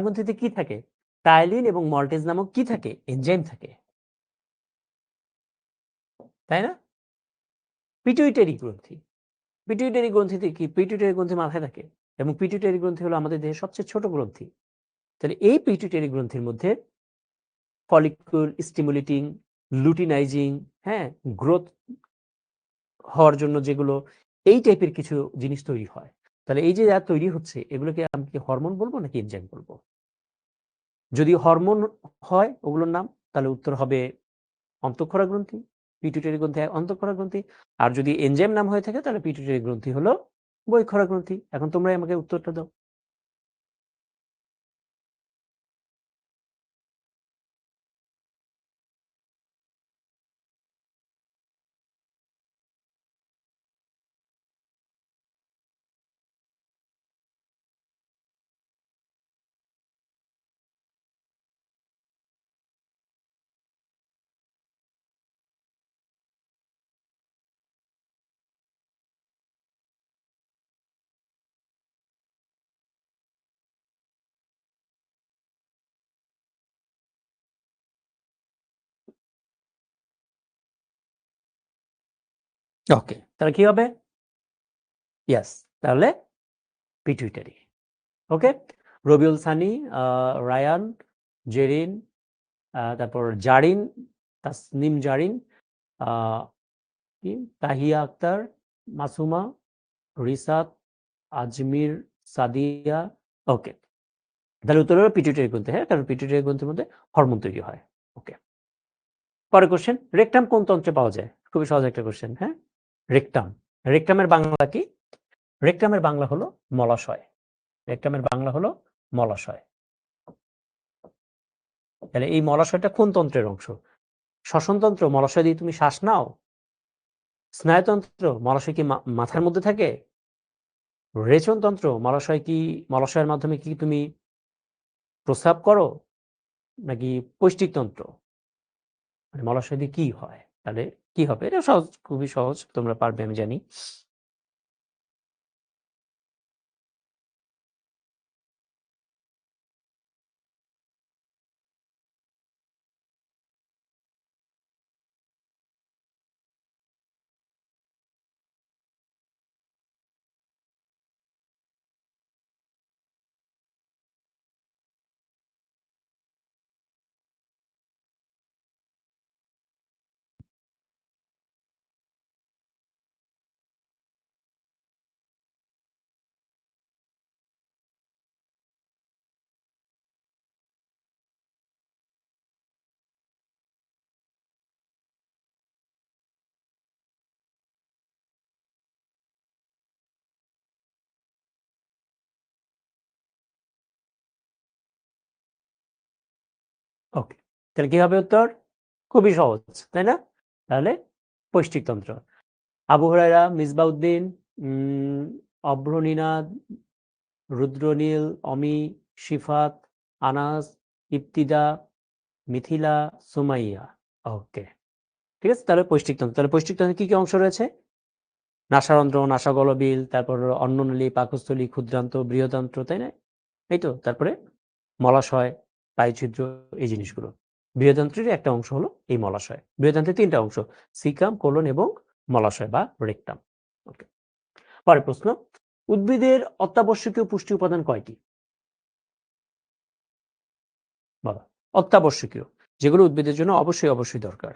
[SPEAKER 1] গ্রন্থিতে কি থাকে? টাইলিন এবং মল্টেজ নামক কি থাকে? এনজাইম থাকে, তাই না? পিটুইটারি গ্রন্থি, পিটুইটারি গ্রন্থিতে কি? পিটুইটারি গ্রন্থি মাথায় থাকে এবং পিটুইটারি গ্রন্থি হলো আমাদের দেহের সবচেয়ে ছোট গ্রন্থি। তাহলে এই পিটুইটারি গ্রন্থির মধ্যে ফলিকুল স্টিমুলেটিং, লুটিনাইজিং, হ্যাঁ, গ্রোথ হওয়ার জন্য যেগুলো এই টাইপের কিছু জিনিস তৈরি হয়। তাহলে এই যে যা তৈরি হচ্ছে এগুলোকে আমি কি হরমোন বলবো নাকি এনজাইম বলবো? যদি হরমোন হয় ওগুলোর নাম, তাহলে উত্তর হবে অন্তঃক্ষরা গ্রন্থি, পিটুইটারি গ্রন্থি অন্তঃক্ষরা গ্রন্থি। আর যদি এনজাইম নাম হয়ে থাকে তাহলে পিটুইটারি গ্রন্থি হলো বহিঃক্ষরা গ্রন্থি। এখন তোমরাই আমাকে উত্তরটা দাও। ওকে, তাহলে কি হবে? ইয়াস, তাহলে পিটুইটারি। ওকে, রবিউল সানি, রায়ান, জেরিন, তারপর জারিন, তাসনিম জারিন, কি তাহিয়া আক্তার, মাসুমা, রিসাত, আজমির, সাদিয়া। ওকে, তাহলে উত্তর হলো পিটুইটারি গ্রন্থি। হ্যাঁ, কারণ পিটুইটারি গ্রন্থির মধ্যে হরমোন তৈরি হয়। ওকে, পরের কোশ্চেন, রেকটাম কোন তন্ত্রে পাওয়া যায়? খুবই সহজ একটা কোশ্চেন। হ্যাঁ, রেকটাম, রেকটামের বাংলা কি? রেকটামের বাংলা হলো মলাশয়। রেকটামের বাংলা হলো মলাশয়। তাহলে এই মলাশয়টা কোন তন্ত্রের অংশ? শ্বসনতন্ত্র, মলাশয় দিয়ে তুমি শ্বাস নাও? স্নায়ুতন্ত্র, মলাশয় কি মাথার মধ্যে থাকে? রেচনতন্ত্র, মলাশয়ের মাধ্যমে কি তুমি প্রস্রাব করো? নাকি পৈষ্টিকতন্ত্র, মানে মলাশয় দিয়ে কি হয়? তাহলে কি হবে? এটা সহজ, খুবই সহজ, তোমরা পারবে আমি জানি। ওকে, তাহলে কি হবে উত্তর? খুবই সহজ, তাই না? তাহলে পৈষ্টিকতন্ত্র। আবু হুরায়রা, মিসবাউদ্দিন, অভ্রনীনাদ, রুদ্রনীল, অমি, শিফাত, আনাস, ইবতিদা, মিথিলা, সুমাইয়া। ওকে, ঠিক আছে, তাহলে পৈষ্টিকতন্ত্র। তাহলে পৈষ্টিকতন্ত্রে কি কি অংশ রয়েছে? নাসারন্ধ্র, নাসাগলবিল, তারপর অন্ননলী, পাকস্থলী, ক্ষুদ্রান্ত, বৃহদান্ত্র, তাই না? এই তো, তারপরে মলাশয়, পায়ুছিদ্র, এই জিনিসগুলো। বৃহদান্ত্রের একটা অংশ হলো এই মলাশয়। বৃহদান্ত্রের তিনটা অংশ, সিকাম, কোলন এবং মলাশয় বা রেকটাম। ওকে, পরের প্রশ্ন, উদ্ভিদের অত্যাবশ্যকীয় পুষ্টি উপাদান কয়টি? বলো, অত্যাবশ্যকীয়, যেগুলো উদ্ভিদের জন্য অবশ্যই অবশ্যই দরকার।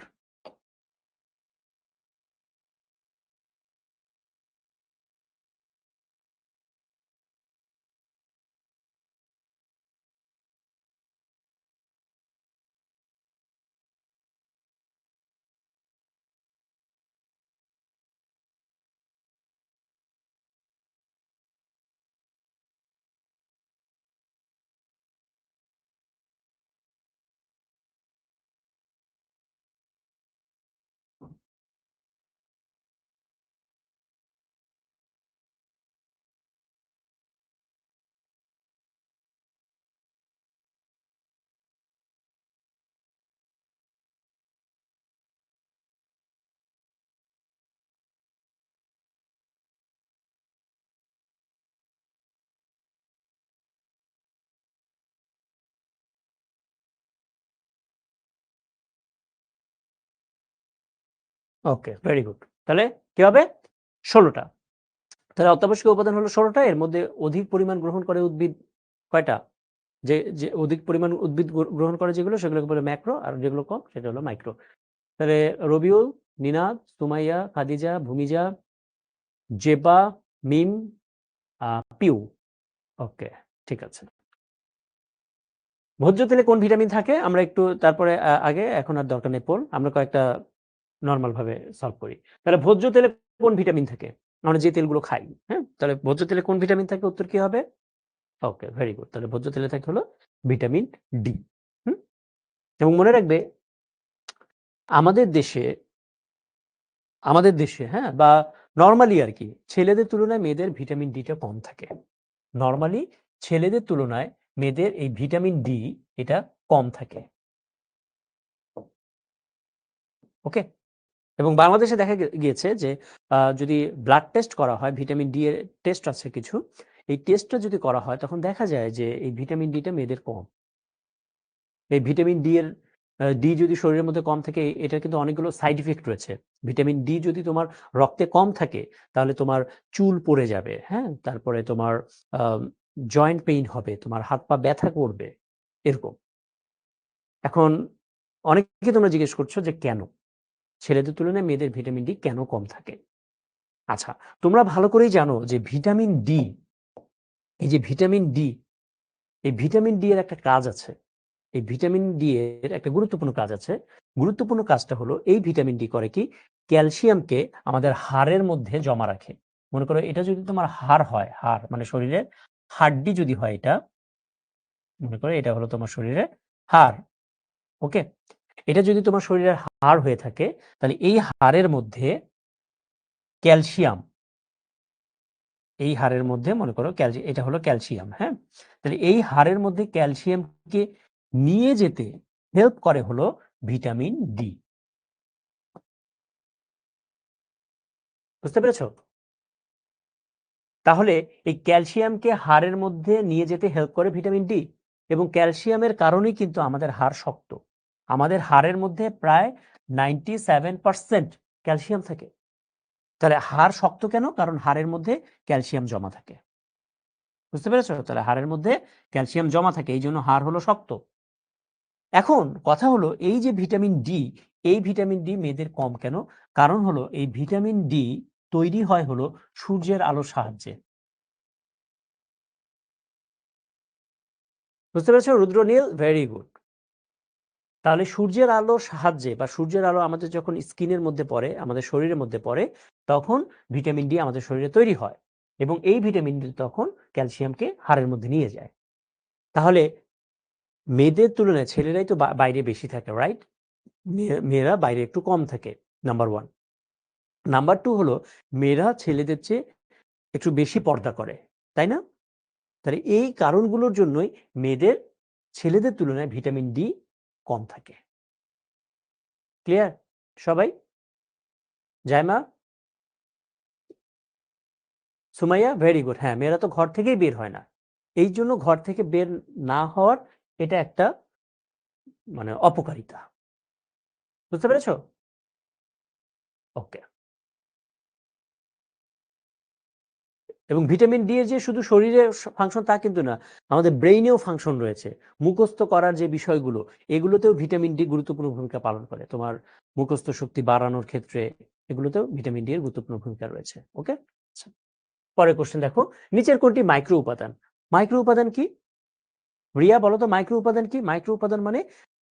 [SPEAKER 1] ওকে, ভেরি গুড। তাহলে কি হবে? ১৬টা। তাহলে অত্যাবশ্যকীয় উপাদান হলো ১৬টা। এর মধ্যে অধিক পরিমাণ গ্রহণ করে উদ্ভিদ কয়টা? যে অধিক পরিমাণ উদ্ভিদ গ্রহণ করে যেগুলো সেগুলোকে বলে ম্যাক্রো, আর যেগুলো কম সেটা হলো মাইক্রো। তাহলে রবিউল, নিনাদ, সুমাইয়া, খাদিজা, ভূমিজা, জেবা, মিম, পিউ। ওকে, ঠিক আছে। ভোজ্য তেলে কোন ভিটামিন থাকে? আমরা একটু তারপরে আগে এখন আর দরকার নেই পোল। আমরা কয়েকটা নরমাল ভাবে সলভ করি। তাহলে ভোজ্য তেলে কোন ভিটামিন থাকে? আমরা যে তেলগুলো খাই, হ্যাঁ? তাহলে ভোজ্য তেলে কোন ভিটামিন থাকে? উত্তর কি হবে? ওকে, ভেরি গুড। তাহলে ভোজ্য তেলে থাকে হলো ভিটামিন ডি। হুম? এবং মনে রাখবে আমাদের দেশে আমাদের দেশে, হ্যাঁ? বা নরমালি আরকি ছেলেদের তুলনায় মেয়েদের ভিটামিন ডিটা কম থাকে। নরমালি ছেলেদের তুলনায় মেয়েদের এই ভিটামিন ডি এটা কম থাকে। ওকে? এবং বাংলাদেশে দেখা গিয়েছে যে যদি ব্লাড টেস্ট করা হয়, ভিটামিন ডি এর টেস্ট আছে কিছু। এই টেস্টটা যদি করা হয় তখন দেখা যায় যে এই ভিটামিন ডিটা মেয়েদের কম। এই ভিটামিন ডি এর ডি যদি শরীরের মধ্যে কম থাকে এটার কিন্তু অনেকগুলো সাইড ইফেক্ট রয়েছে। ভিটামিন ডি যদি তোমার রক্তে কম থাকে তাহলে তোমার চুল পড়ে যাবে, হ্যাঁ? তারপরে তোমার আ জয়েন্ট পেইন হবে, তোমার হাত পা ব্যথা করবে, এরকম। এখন অনেককে তোমরা জিজ্ঞেস করছো যে কেন? ছেলেদের তুলনায় মেয়েদের ভিটামিন ডি কেন কম থাকে? আচ্ছা, তোমরা ভালো করেই জানো যে ভিটামিন ডি, এই যে ভিটামিন ডি, এই ভিটামিন ডি এর একটা কাজ আছে। এই ভিটামিন ডি এর একটা গুরুত্বপূর্ণ কাজ আছে। গুরুত্বপূর্ণ কাজটা হলো এই ভিটামিন ডি করে কি? ক্যালসিয়ামকে আমাদের হাড়ের মধ্যে জমা রাখে। মনে করো এটা যদি তোমার হাড় হয়, হাড় মানে শরীরের হাড্ডি যদি হয় এটা, মনে করো এটা হলো তোমার শরীরের হাড়। ওকে? এটা যদি তোমার শরীরের হাড় হয়ে থাকে তাহলে এই হাড়ের মধ্যে ক্যালসিয়াম, এই হাড়ের মধ্যে মনে করো এটা হলো ক্যালসিয়াম, হ্যাঁ? তাহলে এই হাড়ের মধ্যে ক্যালসিয়ামকে নিয়ে যেতে হেল্প করে হলো ভিটামিন ডি। বুঝতে পেরেছো? তাহলে এই ক্যালসিয়ামকে হাড়ের মধ্যে নিয়ে যেতে হেল্প করে ভিটামিন ডি, এবং ক্যালসিয়ামের কারণেই কিন্তু আমাদের হাড় শক্ত। আমাদের হাড়ের মধ্যে প্রায় 97% ক্যালসিয়াম থাকে। তাহলে হাড় শক্ত কেন? কারণ হাড়ের মধ্যে ক্যালসিয়াম জমা থাকে। বুঝতে পেরেছো? তাহলে হাড়ের মধ্যে ক্যালসিয়াম জমা থাকে, এই জন্য হাড় হলো শক্ত। এখন কথা হলো এই যে ভিটামিন ডি, এই ভিটামিন ডি মেয়েদের কম কেন? কারণ হলো এই ভিটামিন ডি তৈরি হয় হলো সূর্যের আলোর সাহায্যে। বুঝতে পেরেছো রুদ্রনীল? Very good. তাহলে সূর্যের আলোর সাহায্যে বা সূর্যের আলো আমাদের যখন স্কিনের মধ্যে পড়ে, আমাদের শরীরের মধ্যে পড়ে, তখন ভিটামিন ডি আমাদের শরীরে তৈরি হয়। এবং এই ভিটামিন ডি তখন ক্যালসিয়ামকে হাড়ের মধ্যে নিয়ে যায়। তাহলে মেয়েদের তুলনায় ছেলেরাই তো বাইরে বেশি থাকে, রাইট? মেয়েরা বাইরে একটু কম থাকে, নাম্বার 1। নাম্বার 2 হলো মেয়েরা ছেলেদের চেয়ে একটু বেশি পর্দা করে, তাই না? তাহলে এই কারণগুলোর জন্যই মেয়েদের ছেলেদের তুলনায় ভিটামিন ডি কম থাকে। ক্লিয়ার সবাই? Zaima, Sumaiya, very good. হ্যাঁ, মেয়েরা তো ঘর থেকেই বের হয় না। এই জন্য ঘর থেকে বের না হওয়ার এটা একটা মানে অপকারিতা। বুঝতে পেরেছো? ওকে। এবং ভিটামিন ডি এর যে শুধু শরীরে ফাংশন তা কিন্তু না। আমাদের ব্রেইনেও ফাংশন রয়েছে। মুখস্থ করার যে বিষয়গুলো, এগুলোতেও ভিটামিন ডি গুরুত্বপূর্ণ ভূমিকা পালন করে। তোমার মুখস্থ শক্তি বাড়ানোর ক্ষেত্রে এগুলোতেও ভিটামিন ডি এর গুরুত্বপূর্ণ ভূমিকা রয়েছে। ওকে? আচ্ছা। পরের কোয়েশ্চেন দেখো। নিচের কোনটি মাইক্রো উপাদান? মাইক্রো উপাদান কি? রিয়া বলো তো মাইক্রো উপাদান কি? মাইক্রো উপাদান মানে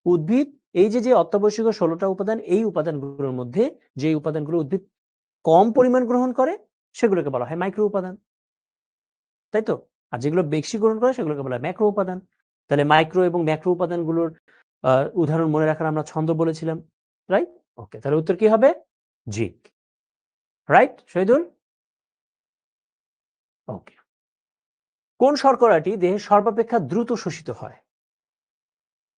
[SPEAKER 1] উদ্ভিদ এই যে অত্যাবশ্যকীয় ১৬টা উপাদান, এই উপাদানগুলোর মধ্যে যে উপাদানগুলো উদ্ভিদ কম পরিমাণ গ্রহণ করে সেগুলোকে বলা হয় মাইক্রো উপাদান। তাই তো? আর যেগুলো বেশি গ্রহণ করে সেগুলোকে বলা হয় ম্যাক্রো উপাদান। তাহলে মাইক্রো এবং ম্যাক্রো উপাদানগুলোর উদাহরণ মনে রাখার আমরা ছন্দ বলেছিলাম। রাইট? ওকে। তাহলে উত্তর কি হবে? জি। রাইট শহীদুল? ওকে। কোন শর্করাটি দেহের সর্বাপেক্ষা দ্রুত শোষিত হয়?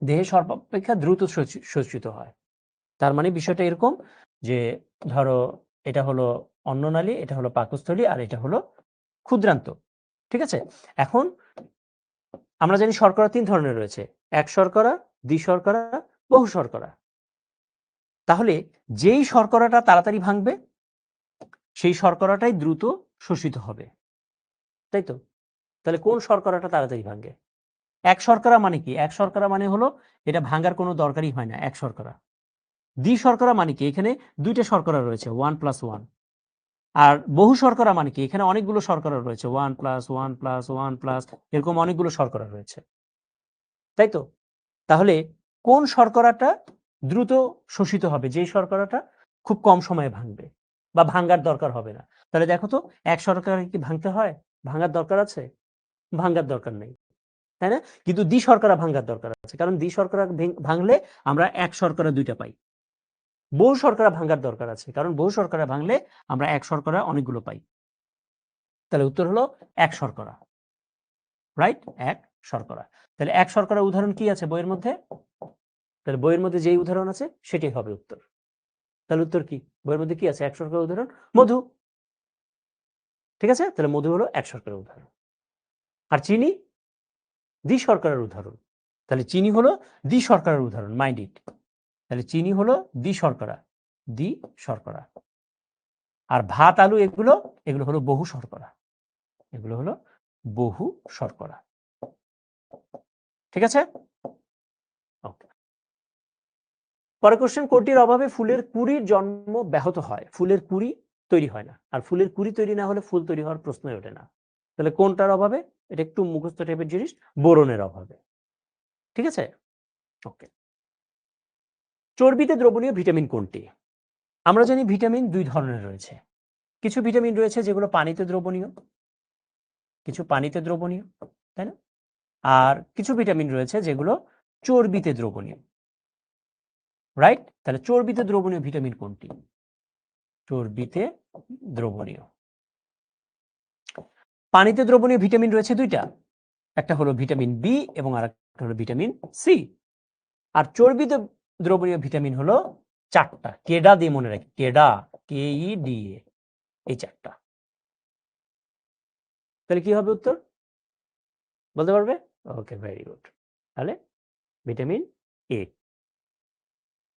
[SPEAKER 1] দেহে সর্বাপেক্ষা দ্রুত শোষিত হয়। তার মানে বিষয়টা এরকম যে ধরো এটা হলো অন্ননালী, এটা হলো পাকস্থলী, আর এটা হলো ক্ষুদ্রান্ত। ঠিক আছে? এখন আমরা জানি শর্করা ৩ ধরনের রয়েছে। এক শর্করা, দ্বি শর্করা, বহু শর্করা। তাহলে যেই শর্করাটা তাড়াতাড়ি ভাঙবে সেই শর্করাটাই দ্রুত শোষিত হবে, তাই তো? তাহলে কোন শর্করাটা তাড়াতাড়ি ভাঙে? এক শর্করা মানে কি? এক শর্করা মানে হলো এটা ভাঙার কোনো দরকারই হয় না, এক শর্করা। দ্বি শর্করা মানে কি? এখানে ২ টা শর্করা রয়েছে 1 + 1। আর বহু শর্করা মানে কি? এখানে অনেকগুলো শর্করা রয়েছে 1 + 1 + 1 + এরকম অনেকগুলো শর্করা রয়েছে, তাই তো? তাহলে কোন শর্করাটা দ্রুত শোষিত হবে? যেই শর্করাটা খুব কম সময়ে ভাঙবে বা ভাঙার দরকার হবে না। তাহলে দেখো তো এক শর্করা কি ভাঙতে হয়? ভাঙার দরকার আছে? ভাঙার দরকার নেই, তাই না? কিন্তু দ্বি শর্করা ভাঙার দরকার আছে। কারণ দ্বি শর্করা ভাঙলে আমরা এক শর্করা ২ টা পাই। বহু শর্করা ভাঙার দরকার আছে। কারণ বহু শর্করা ভাঙলে আমরা এক শর্করা অনেকগুলো পাই। তাহলে উত্তর হলো এক শর্করা। রাইট? এক শর্করা। তাহলে এক শর্করার উদাহরণ কি আছে বইয়ের মধ্যে? তাহলে বইয়ের মধ্যে যেই উদাহরণ আছে সেটাই হবে উত্তর। তাহলে উত্তর কি? বইয়ের মধ্যে কি আছে এক শর্করার উদাহরণ? মধু। ঠিক আছে? তাহলে মধু হলো এক শর্করার উদাহরণ। আর চিনি দ্বি শর্করার উদাহরণ। তাহলে চিনি হলো দ্বি শর্করার উদাহরণ। Mind it. তাহলে চিনি হলো দ্বি শর্করা। দ্বি শর্করা। আর ভাত, আলু এগুলো হলো বহু শর্করা। এগুলো হলো বহু শর্করা। ঠিক আছে? ওকে। পরের কোশ্চেন, কোনটির অভাবে ফুলের কুঁড়ির জন্ম ব্যাহত হয়? ফুলের কুঁড়ি তৈরি হয় না। আর ফুলের কুঁড়ি তৈরি না হলে ফুল তৈরি হওয়ার প্রশ্নই ওঠে না। তাহলে কোনটার অভাবে? এটা একটু মুখস্থ টাইপের জিনিস, বোরনের অভাবে। ঠিক আছে? ওকে। চর্বিতে দ্রবণীয় ভিটামিন কোনটি? আমরা জানি ভিটামিন ২ ধরনের রয়েছে। কিছু ভিটামিন রয়েছে যেগুলো পানিতে দ্রবণীয়, কিছু পানিতে দ্রবণীয়, তাই না? আর কিছু ভিটামিন রয়েছে যেগুলো চর্বিতে দ্রবণীয়। রাইট? তাহলে চর্বিতে দ্রবণীয় ভিটামিন কোনটি? চর্বিতে দ্রবণীয়। পানিতে দ্রবণীয় ভিটামিন রয়েছে ২ টা। একটা হলো ভিটামিন বি এবং আরেকটা হলো ভিটামিন সি। আর চর্বিতে দ্রবণীয় ভিটামিন হলো ৪ টা। কেডা দিয়ে মনে রাখি। কেডা, KEDA, এই ৪ টা। তাহলে কি হবে উত্তর? বলতে পারবে? ওকে, ভেরি গুড। তাহলে ভিটামিন এ।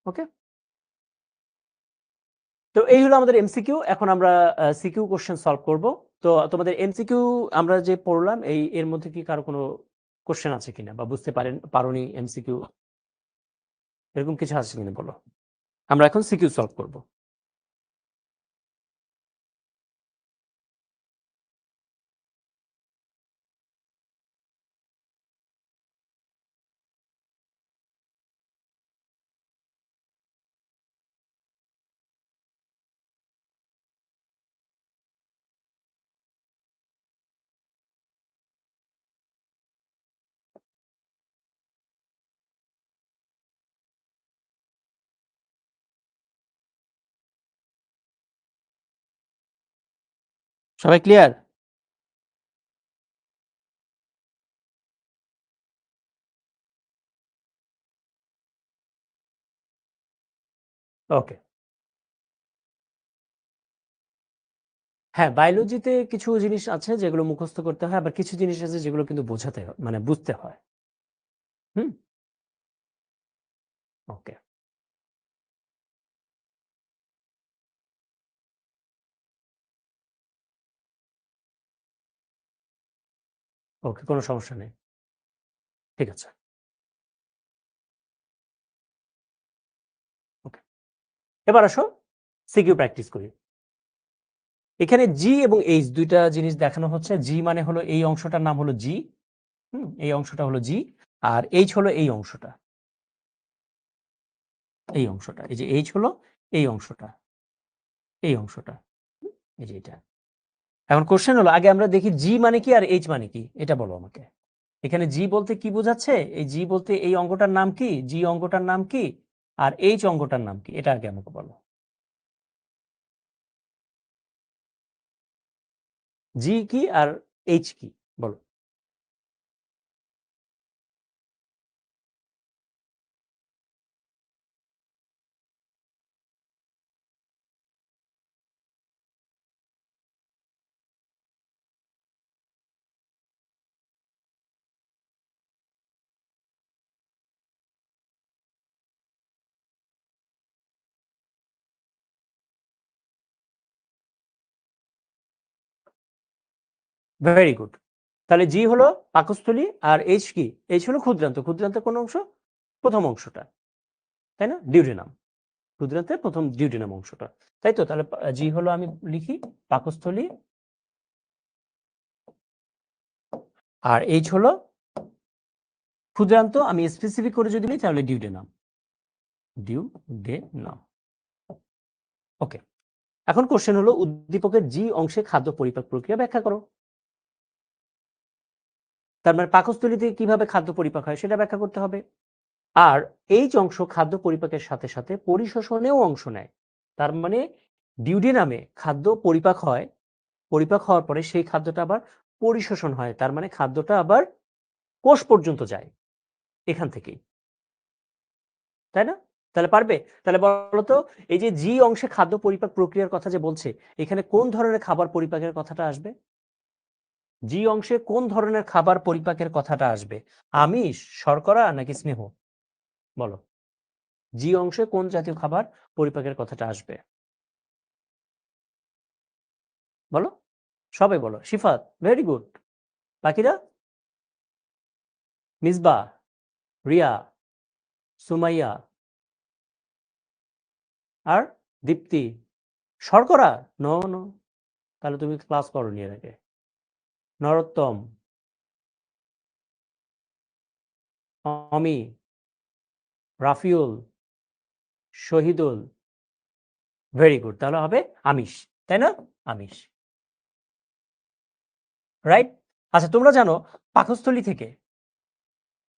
[SPEAKER 1] ওকে? তো এই হলো আমাদের এমসিকিউ। এখন আমরা সিকিউ কোশ্চেন সলভ করব। তো তোমাদের এমসিকিউ আমরা যে পড়লাম এর মধ্যে কি কারো কোনো কোশ্চেন আছে কিনা বা বুঝতে পারোনি এমসিকিউ এরকম কিছু আছে কিনা বলো। আমরা এখন সিকিউ সলভ করব। সবাই ক্লিয়ার? ওকে। হ্যাঁ, বায়োলজিতে কিছু জিনিস আছে যেগুলো মুখস্থ করতে হয়, আবার কিছু জিনিস আছে যেগুলো কিন্তু বোঝাতে হয়, মানে বুঝতে হয়। হুম? ওকে, ওকে, কোনো সমস্যা নেই। ঠিক আছে। ওকে। এবার আসো সিকিউ প্র্যাকটিস করি। এখানে জি এবং এইচ ২ টা জিনিস দেখানো হচ্ছে। জি মানে হলো এই অংশটার নাম হলো জি। এই অংশটা হলো জি। আর এইচ হলো এই অংশটা। এই অংশটা। এই যে এইচ হলো এই অংশটা। এই অংশটা। এই যে এটা। এখন কোশ্চেন হলো আগে আমরা দেখি জি মানে কি আর এইচ মানে কি? এটা বলো আমাকে। এখানে জি বলতে কি বোঝাচ্ছে? এই জি বলতে এই অঙ্গটার নাম কি? জি অঙ্গটার নাম কি? আর এইচ অঙ্গটার নাম কি? এটা আগে আমাকে বলো। জি কি আর এইচ কি? বলো। Very good. তাহলে জি হলো পাকস্থলী আর এইচ কি? এইচ হলো ক্ষুদ্রান্ত। ক্ষুদ্রান্তের কোন অংশ? প্রথম অংশটা, তাই না? ডিউডেনাম। ক্ষুদ্রান্তের প্রথম ডিউডেনাম অংশটা, তাই তো? তাহলে জি হলো, আমি লিখি পাকস্থলী, আর এইচ হলো ক্ষুদ্রান্ত। আমি স্পেসিফিক করে যদি নিই তাহলে ডিউডেনাম। ডিউডেনাম। ওকে। এখন কোশ্চেন হলো উদ্দীপকের জি অংশে খাদ্য পরিপাক প্রক্রিয়া ব্যাখ্যা করো। তার মানে পাকস্থলীতে কিভাবে খাদ্য পরিপাক হয় সেটা ব্যাখ্যা করতে হবে। আর এইচ অংশ খাদ্য পরিপাকের সাথে সাথে পরিশোষণেও অংশ নেয়। তার মানে ডিউডেনামে খাদ্য পরিপাক হয়, পরিপাক হওয়ার পরে সেই খাদ্যটা আবার পরিশোষণ হয়, তার মানে খাদ্যটা আবার কোষ পর্যন্ত যায় এখান থেকেই, তাই না? তাহলে পারবে? তাহলে বলতো এই যে জি অংশে খাদ্য পরিপাক প্রক্রিয়ার কথা যে বলছে, এখানে কোন ধরনের খাবার পরিপাকের কথাটা আসবে? জি অংশে কোন ধরনের খাবার পরিপাকের কথাটা আসবে? আমিষ, শর্করা নাকি স্নেহ? বলো। জি অংশে কোন জাতীয় খাবার পরিপাকের কথাটা আসবে? বলো, সবাই বলো। Shifat, very good. বাকিরা? মিসবা, রিয়া, সুমাইয়া, আর দীপ্তি। শর্করা? নো নো, তাহলে তুমি ক্লাস করোনি এর আগে। নরোত্তম, অমি, রাফিউল, শহীদুল, ভেরি গুড। তাহলে হবে আমিষ, তাই না? আমিষ, রাইট? আচ্ছা, তোমরা জানো পাকস্থলী থেকে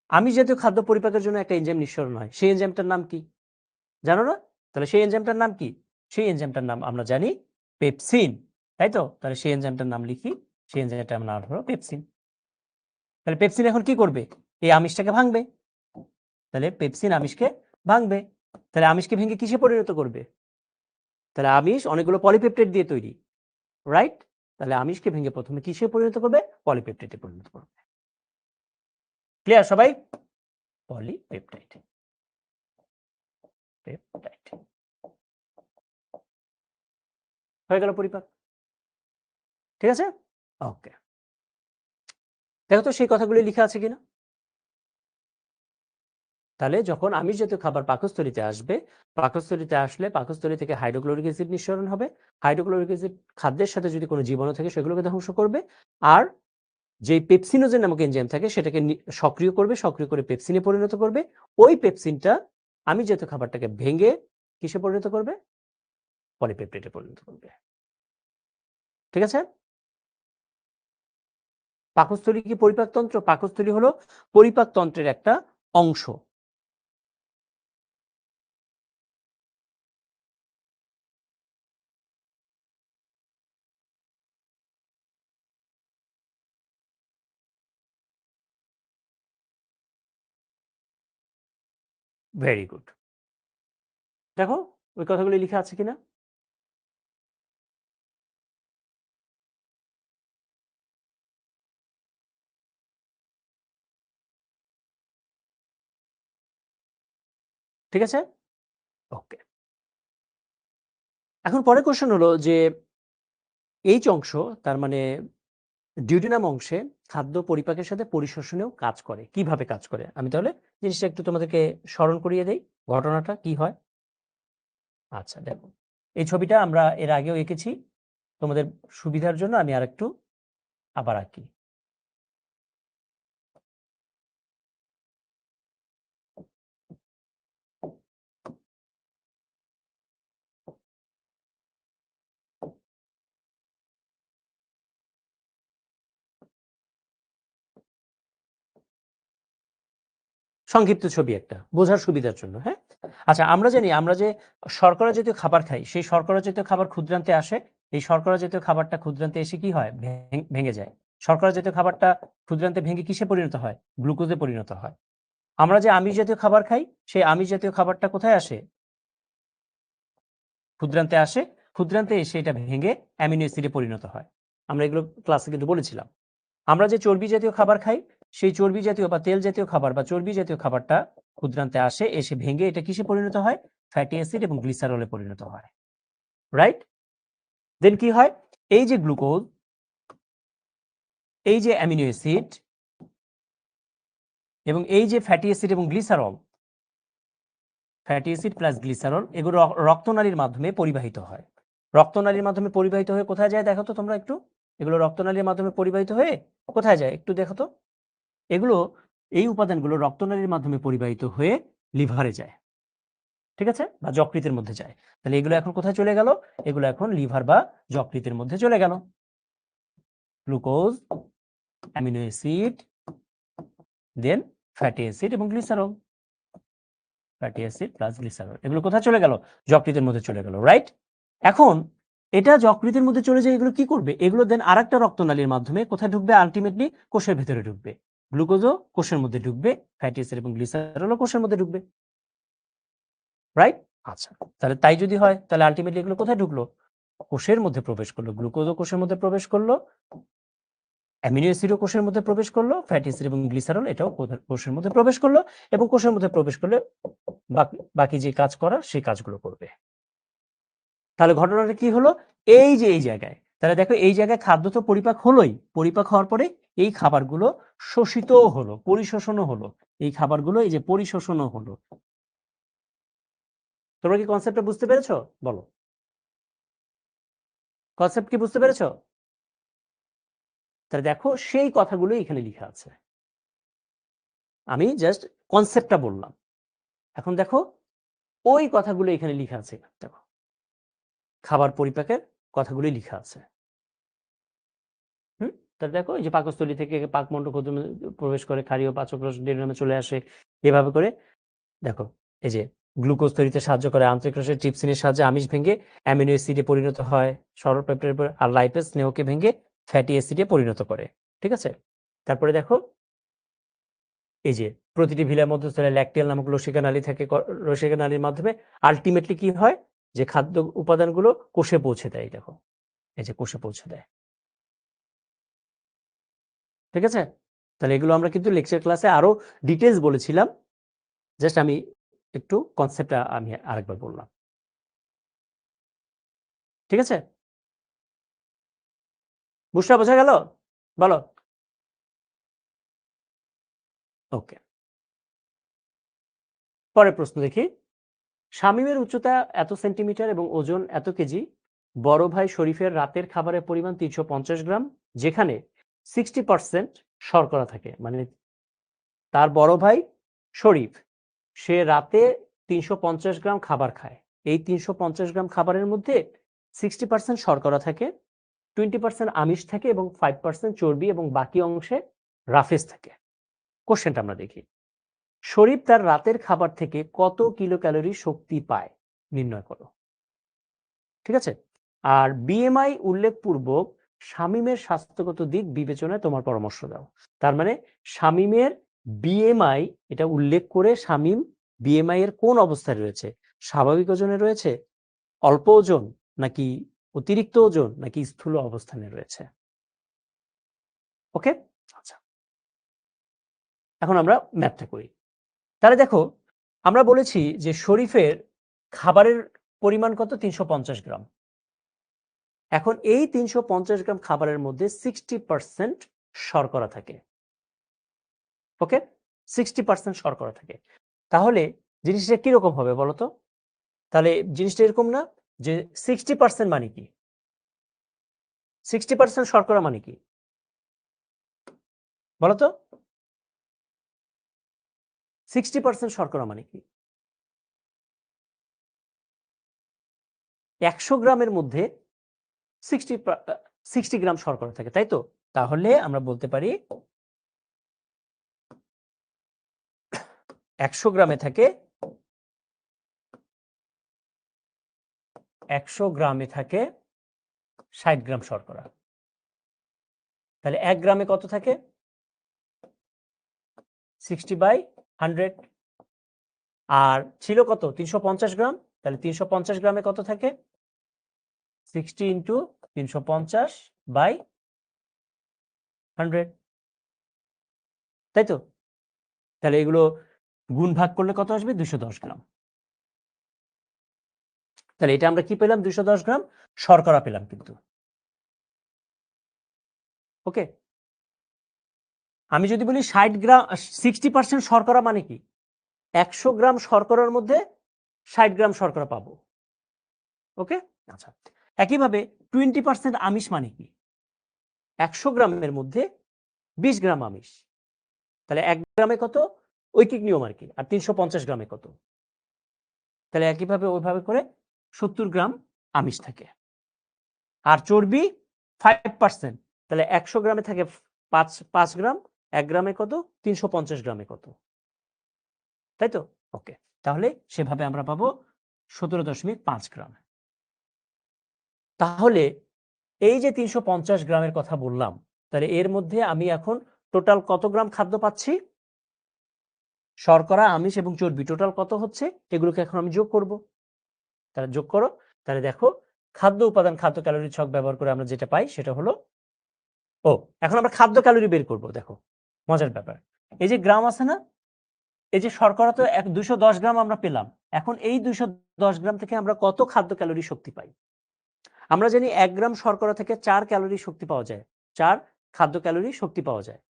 [SPEAKER 1] আমিষ জাতীয় খাদ্য পরিপাকের জন্য একটা এনজাইম নিঃসরণ হয়, সেই এনজাইমটার নাম কি? জানো না? তাহলে সেই এনজাইমটার নাম কি? সেই এনজাইমটার নাম আমরা জানি পেপসিন, তাই তো? তাহলে সেই এনজাইমটার নাম লিখি, সেই এনজাইমটার নাম হলো পেপসিন। তাহলে পেপসিন এখন কি করবে? এই আমিষটাকে ভাঙবে। তাহলে পেপসিন আমিষকে ভাঙবে। তাহলে আমিষকে ভেঙে কিসে পরিণত করবে? তাহলে আমিষ অনেকগুলো পলিপেপটাইড দিয়ে তৈরি, রাইট? তাহলে আমিষকে ভেঙে প্রথমে কিসে পরিণত করবে? পলিপেপটাইডে পরিণত করবে। ক্লিয়ার সবাই? পলিপেপটাইড, পেপটাইড হয়ে গেল পরিপাক। ঠিক আছে? ওকে। দেখো তো সেই কথাগুলি লেখা আছে কিনা। তাহলে যখন আমিষ জাতীয় খাবার পাকস্থলীতে আসবে, পাকস্থলীতে আসলে পাকস্থলী থেকে হাইড্রোক্লোরিক অ্যাসিড নিঃসরণ হবে। হাইড্রোক্লোরিক অ্যাসিড খাদ্যের সাথে যদি কোনো জীবাণু থাকে সেগুলোকে ধ্বংস করবে, আর যে পেপসিনোজেন নামক এনজাইম থাকে সেটাকে সক্রিয় করবে, সক্রিয় করে পেপসিনে পরিণত করবে। ওই পেপসিনটা আমিষ জাতীয় খাবারটাকে ভেঙে কিসে পরিণত করবে? পলিপেপটাইডে পরিণত করবে। ঠিক আছে? পাকস্থলী কি পরিপাকতন্ত্র? পাকস্থলী হলো পরিপাকতন্ত্রের একটা অংশ। Very good. দেখো ওই কথাগুলি লেখা আছে কিনা। ঠিক আছে? ওকে। এখন পরের কোশ্চেন হলো যে এইচ অংশ, তার মানে ডিউডিনাম অংশে খাদ্য পরিপাকের সাথে পরিশোষণেও কাজ করে। কিভাবে কাজ করে? আমি তাহলে জিনিসটা একটু তোমাদেরকে স্মরণ করিয়ে দেই, ঘটনাটা কি হয়। আচ্ছা দেখো, এই ছবিটা আমরা এর আগেও এঁকেছি, তোমাদের সুবিধার জন্য আমি আরেকটু আবার আঁকি। সংক্ষিপ্ত ছবি একটা, বোঝার সুবিধার জন্য, হ্যাঁ? আচ্ছা, আমরা জানি আমরা যে শর্করা জাতীয় খাবার খাই, সেই শর্করা জাতীয় খাবার ক্ষুদ্রান্তে আসে। এই শর্করা জাতীয় খাবারটা ক্ষুদ্রান্তে এসে কি হয়? ভেঙে যায়। শর্করা জাতীয় খাবারটা ক্ষুদ্রান্তে ভেঙে কিসে পরিণত হয়? গ্লুকোজে পরিণত হয়। আমরা যে আমিষ জাতীয় খাবার খাই, সেই আমিষ জাতীয় খাবারটা কোথায় আসে? ক্ষুদ্রান্তে আসে। ক্ষুদ্রান্তে এসে এটা ভেঙে অ্যামিনো অ্যাসিডে পরিণত হয়। আমরা এগুলো ক্লাসে কিন্তু বলেছিলাম। আমরা যে চর্বি জাতীয় খাবার খাই, সেই চর্বি জাতীয় বা তেল জাতীয় খাবার বা চর্বি জাতীয় খাবারটা ক্ষুদ্রান্তে আসে, এসে ভেঙে এটা কিসে পরিণত হয়? ফ্যাটি অ্যাসিড এবং গ্লিসারলে পরিণত হয়, রাইট? দেন কি হয়? এই যে গ্লুকোজ, এই যে অ্যামিনো অ্যাসিড এবং এই যে ফ্যাটি অ্যাসিড এবং glycerol, fatty acid plus glycerol এগুলো রক্তনালীর মাধ্যমে পরিবাহিত হয়। রক্তনালীর মাধ্যমে পরিবাহিত হয়ে কোথায় যায় দেখো তো তোমরা একটু? এগুলো রক্তনালীর মাধ্যমে পরিবাহিত হয়ে কোথায় যায় একটু দেখো তো? এগুলো, এই উপাদানগুলো রক্তনালীর মাধ্যমে পরিবাহিত হয়ে লিভারে যায়, ঠিক আছে, বা যকৃতের মধ্যে যায়। তাহলে এগুলো এখন কোথায় চলে গেল? এগুলো এখন লিভার বা যকৃতের মধ্যে চলে গেল। গ্লুকোজ, অ্যামিনো অ্যাসিড, দেন ফ্যাটি অ্যাসিড এবং glycerol, fatty acid plus glycerol এগুলো কোথায় চলে গেল? যকৃতের মধ্যে চলে গেল, রাইট? এখন এটা যকৃতের মধ্যে চলে যায়, এগুলো কি করবে? এগুলো দেন আরেকটা রক্তনালীর মাধ্যমে কোথায় ঢুকবে? আলটিমেটলি কোষের ভেতরে ঢুকবে। গ্লুকোজও কোষের মধ্যে ঢুকবে, ফ্যাটি অ্যাসিড এবং গ্লিসারলও কোষের মধ্যে ঢুকবে, রাইট? আচ্ছা, তাহলে তাই যদি হয় তাহলে আলটিমেটলি এগুলো কোথায় ঢুকলো? কোষের মধ্যে প্রবেশ করলো। গ্লুকোজও কোষের মধ্যে প্রবেশ করলো, অ্যামিনো অ্যাসিডও কোষের মধ্যে প্রবেশ করলো, ফ্যাটি অ্যাসিড এবং গ্লিসারল এটাও কোষের মধ্যে প্রবেশ করলো, এবং কোষের মধ্যে প্রবেশ করলে বাকি যে কাজ করার সেই কাজগুলো করবে। তাহলে ঘটনাটা কি হলো? এই যে এই জায়গায়, তাহলে দেখো এই জায়গায় খাদ্য তো পরিপাক হলোই, পরিপাক হওয়ার পরে এই খাবারগুলো শোষিতও হলো, পরিশোষণও হলো। এই খাবারগুলো এই যে পরিশোষণও হলো। তোমরা কি কনসেপ্টটা বুঝতে পেরেছো? বলো, কনসেপ্ট কি বুঝতে পেরেছো? তাহলে দেখো সেই কথাগুলো এখানে লেখা আছে, আমি জাস্ট কনসেপ্টটা বললাম। এখন দেখো ওই কথাগুলো এখানে লেখা আছে, দেখো খাবার পরিপাকের কথাগুলি লেখা আছে। তাহলে দেখো এই যে পাকস্থলী থেকে পাকমণ্ড প্রবেশ করে, ক্ষারীয় পাচক রস ডেন্ড্রামে চলে আসে, এভাবে করে দেখো এই যে গ্লুকোজ তৈরিতে সাহায্য করে, আন্তরিক রসের ট্রিপসিনের সাহায্যে আমিষ ভেঙে অ্যামিনো অ্যাসিডে পরিণত হয়, সরল পেপটাইড, আর লাইপেজ স্নেহকে ভেঙে ফ্যাটি অ্যাসিডে পরিণত করে, ঠিক আছে? তারপরে দেখো এই যে প্রতিটি ভিলার মধ্যস্থলে ল্যাকটিয়াল নামক লসিকা নালী থাকে, লসিকা নালীর মাধ্যমে আলটিমেটলি কি হয়? যে খাদ্য উপাদানগুলো কোষে পৌঁছে দেয়, দেখো এই যে কোষে পৌঁছে দেয়, ঠিক আছে? তাহলে এগুলো আমরা কিন্তু লেকচার ক্লাসে আরো ডিটেইলস বলেছিলাম, জাস্ট আমি একটু কনসেপ্টটা আমি আরেকবার বললাম, ঠিক আছে? বুঝটা বোঝা গেল? বলো। ওকে, পরের প্রশ্ন দেখি। শামীমের উচ্চতা এত সেন্টিমিটার এবং ওজন এত কেজি। বড় ভাই শরীফের রাতের খাবারের পরিমাণ 350 গ্রাম, যেখানে 60% শর্করা থাকে। মানে তার বড় ভাই শরীফ, সে রাতে 350 গ্রাম খাবার খায়। এই 350 গ্রাম খাবারের মধ্যে 60% শর্করা থাকে, 20% আমিষ থাকে এবং 5% চর্বি, এবং বাকি অংশে রাফেজ থাকে। কোশ্চেনটা আমরা দেখি। শরীফ তার রাতের খাবার থেকে কত কিলো ক্যালোরি শক্তি পায় নির্ণয় করো, ঠিক আছে? আর বিএমআই উল্লেখপূর্বক শামীমের স্বাস্থ্যগত দিক বিবেচনায় তোমার পরামর্শ দাও। তার মানে শামীমের বিএমআই এটা উল্লেখ করে শামীম বিএমআই এর কোন অবস্থায় রয়েছে? স্বাভাবিক ওজনে রয়েছে, অল্প ওজন, নাকি অতিরিক্ত ওজন, নাকি স্থূল অবস্থানে রয়েছে? ওকে, আচ্ছা, এখন আমরা ম্যাথটা করি। তাহলে দেখো আমরা বলেছি যে শরীফের খাবারের পরিমাণ কত? 350 গ্রাম। এখন এই 350 গ্রাম খাবারের মধ্যে 60% শর্করা থাকে, ওকে, 60% শর্করা থাকে। তাহলে জিনিসটা কিরকম হবে বলতো? তাহলে জিনিসটা এরকম না যে 60% মানে কি? 60% শর্করা মানে কি বলতো? 60% শর্করা মানে কি? 100 গ্রামের মধ্যে 60 গ্রাম শর্করা থাকে, তাই তো? তাহলে আমরা বলতে পারি 100 গ্রামে থাকে 60 গ্রাম শর্করা। তাহলে 1 গ্রামে কত থাকে? 60/100। আর ছিল কত? 350 গ্রাম। তাহলে 350 গ্রামে কত থাকে? 60 ইন্টু 350/100, তাই তো? তাহলে এগুলো গুণ ভাগ করলে কত আসবে? 210 গ্রাম। তাহলে এটা আমরা কি পেলাম? 210 গ্রাম শর্করা পেলাম কিন্তু, ওকে। আমি যদি বলি 60 গ্রাম 60% শর্করা মানে কি 100 গ্রাম শর্করার মধ্যে 60 গ্রাম শর্করা পাবো। ওকে, আচ্ছা। একইভাবে 20% আমিষ মানে কি 100 গ্রামের মধ্যে 20 গ্রাম আমিষ, তাহলে 1 গ্রামে কত, ঐকিক নিয়ম আর কি, আর 350 গ্রামে কত, তাহলে একইভাবে ওইভাবে করে 70 গ্রাম আমিষ থাকে। আর চর্বি 5%, তাহলে 100 গ্রামে থাকে 5 গ্রাম, 1 গ্রামে কত, 350 গ্রামে কত, তাই তো? ওকে, তাহলে সেভাবে আমরা পাবো 17.5 গ্রাম। তাহলে এই যে 350 গ্রামের কথা বললাম, তাহলে এর মধ্যে আমি এখন টোটাল কত গ্রাম খাদ্য পাচ্ছি, শর্করা, আমিষ এবং চর্বি টোটাল কত হচ্ছে, এগুলোকে এখন আমি যোগ করব। তাহলে যোগ করো, তাহলে দেখো খাদ্য উপাদান খাদ্য ক্যালোরি ছক ব্যবহার করে আমরা যেটা পাই সেটা হলো, ও এখন আমরা খাদ্য ক্যালোরি বের করব। দেখো মজার ব্যাপার, এই যে গ্রাম আছে না, এই যে শর্করা তো 210 গ্রাম আমরা পেলাম, এখন এই 210 গ্রাম থেকে আমরা কত খাদ্য ক্যালোরি শক্তি পাই? আমরা জানি 1 গ্রাম শর্করা থেকে 4 ক্যালোরি শক্তি পাওয়া যায়, 4 খাদ্য ক্যালোরি শক্তি পাওয়া যায়।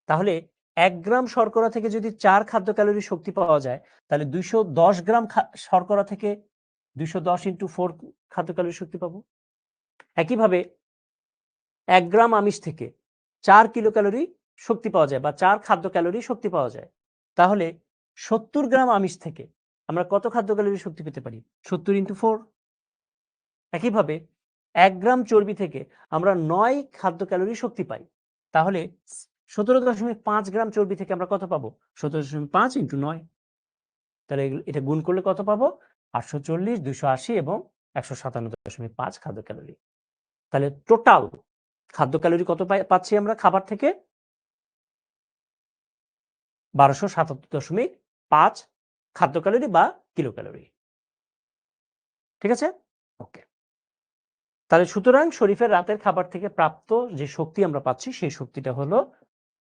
[SPEAKER 1] তাহলে 1 গ্রাম শর্করা থেকে যদি 4 খাদ্য ক্যালোরি শক্তি পাওয়া যায়, তাহলে 210 গ্রাম শর্করা থেকে 210 × 4 খাদ্য ক্যালোরি শক্তি পাবো। একইভাবে 1 গ্রাম আমিষ থেকে 4 কিলো ক্যালোরি শক্তি পাওয়া যায় বা 4 খাদ্য ক্যালোরি শক্তি পাওয়া যায়। তাহলে 70 গ্রাম আমিষ থেকে আমরা কত খাদ্য ক্যালোরি শক্তি পেতে পারি? 70 × 4। একইভাবে 1 গ্রাম চর্বি থেকে আমরা 9 খাদ্য ক্যালোরি শক্তি পাই। তাহলে 17.5 গ্রাম চর্বি থেকে আমরা কত পাবো? 17.5 × 9। তাহলে এটা গুণ করলে কত পাবো? 840, 280 এবং 157.5 খাদ্য ক্যালোরি। তাহলে টোটাল খাদ্য ক্যালোরি কত পাচ্ছি আমরা খাবার থেকে? 1277.5 খাদ্য ক্যালোরি বা কিলো ক্যালোরি। ঠিক আছে? ওকে, তাহলে সুতরাং শরীফের রাতের খাবার থেকে প্রাপ্ত যে শক্তি আমরা পাচ্ছি সেই শক্তিটা হলো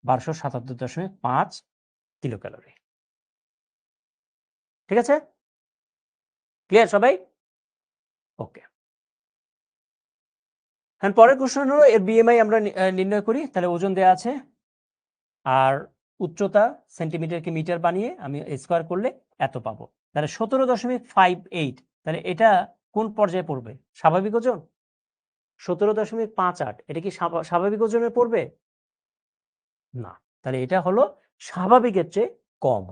[SPEAKER 1] 1277.5 কিলো ক্যালোরি। ঠিক আছে, ক্লিয়ার সবাই? ওকে, এখন পরের প্রশ্ন হলো এর বিএমআই আমরা নির্ণয় করি। তাহলে ওজন দেয়া আছে আর উচ্চতা সেন্টিমিটারকে মিটার বানিয়ে আমি স্কোয়ার করলে এত পাবো। তাহলে 17.58, তাহলে এটা কোন পর্যায়ে পড়বে? স্বাভাবিক ওজন? 17.58 এটা কি স্বাভাবিক ওজনে পড়বে? না, তাহলে এটা হলো স্বাভাবিকের চেয়ে কম।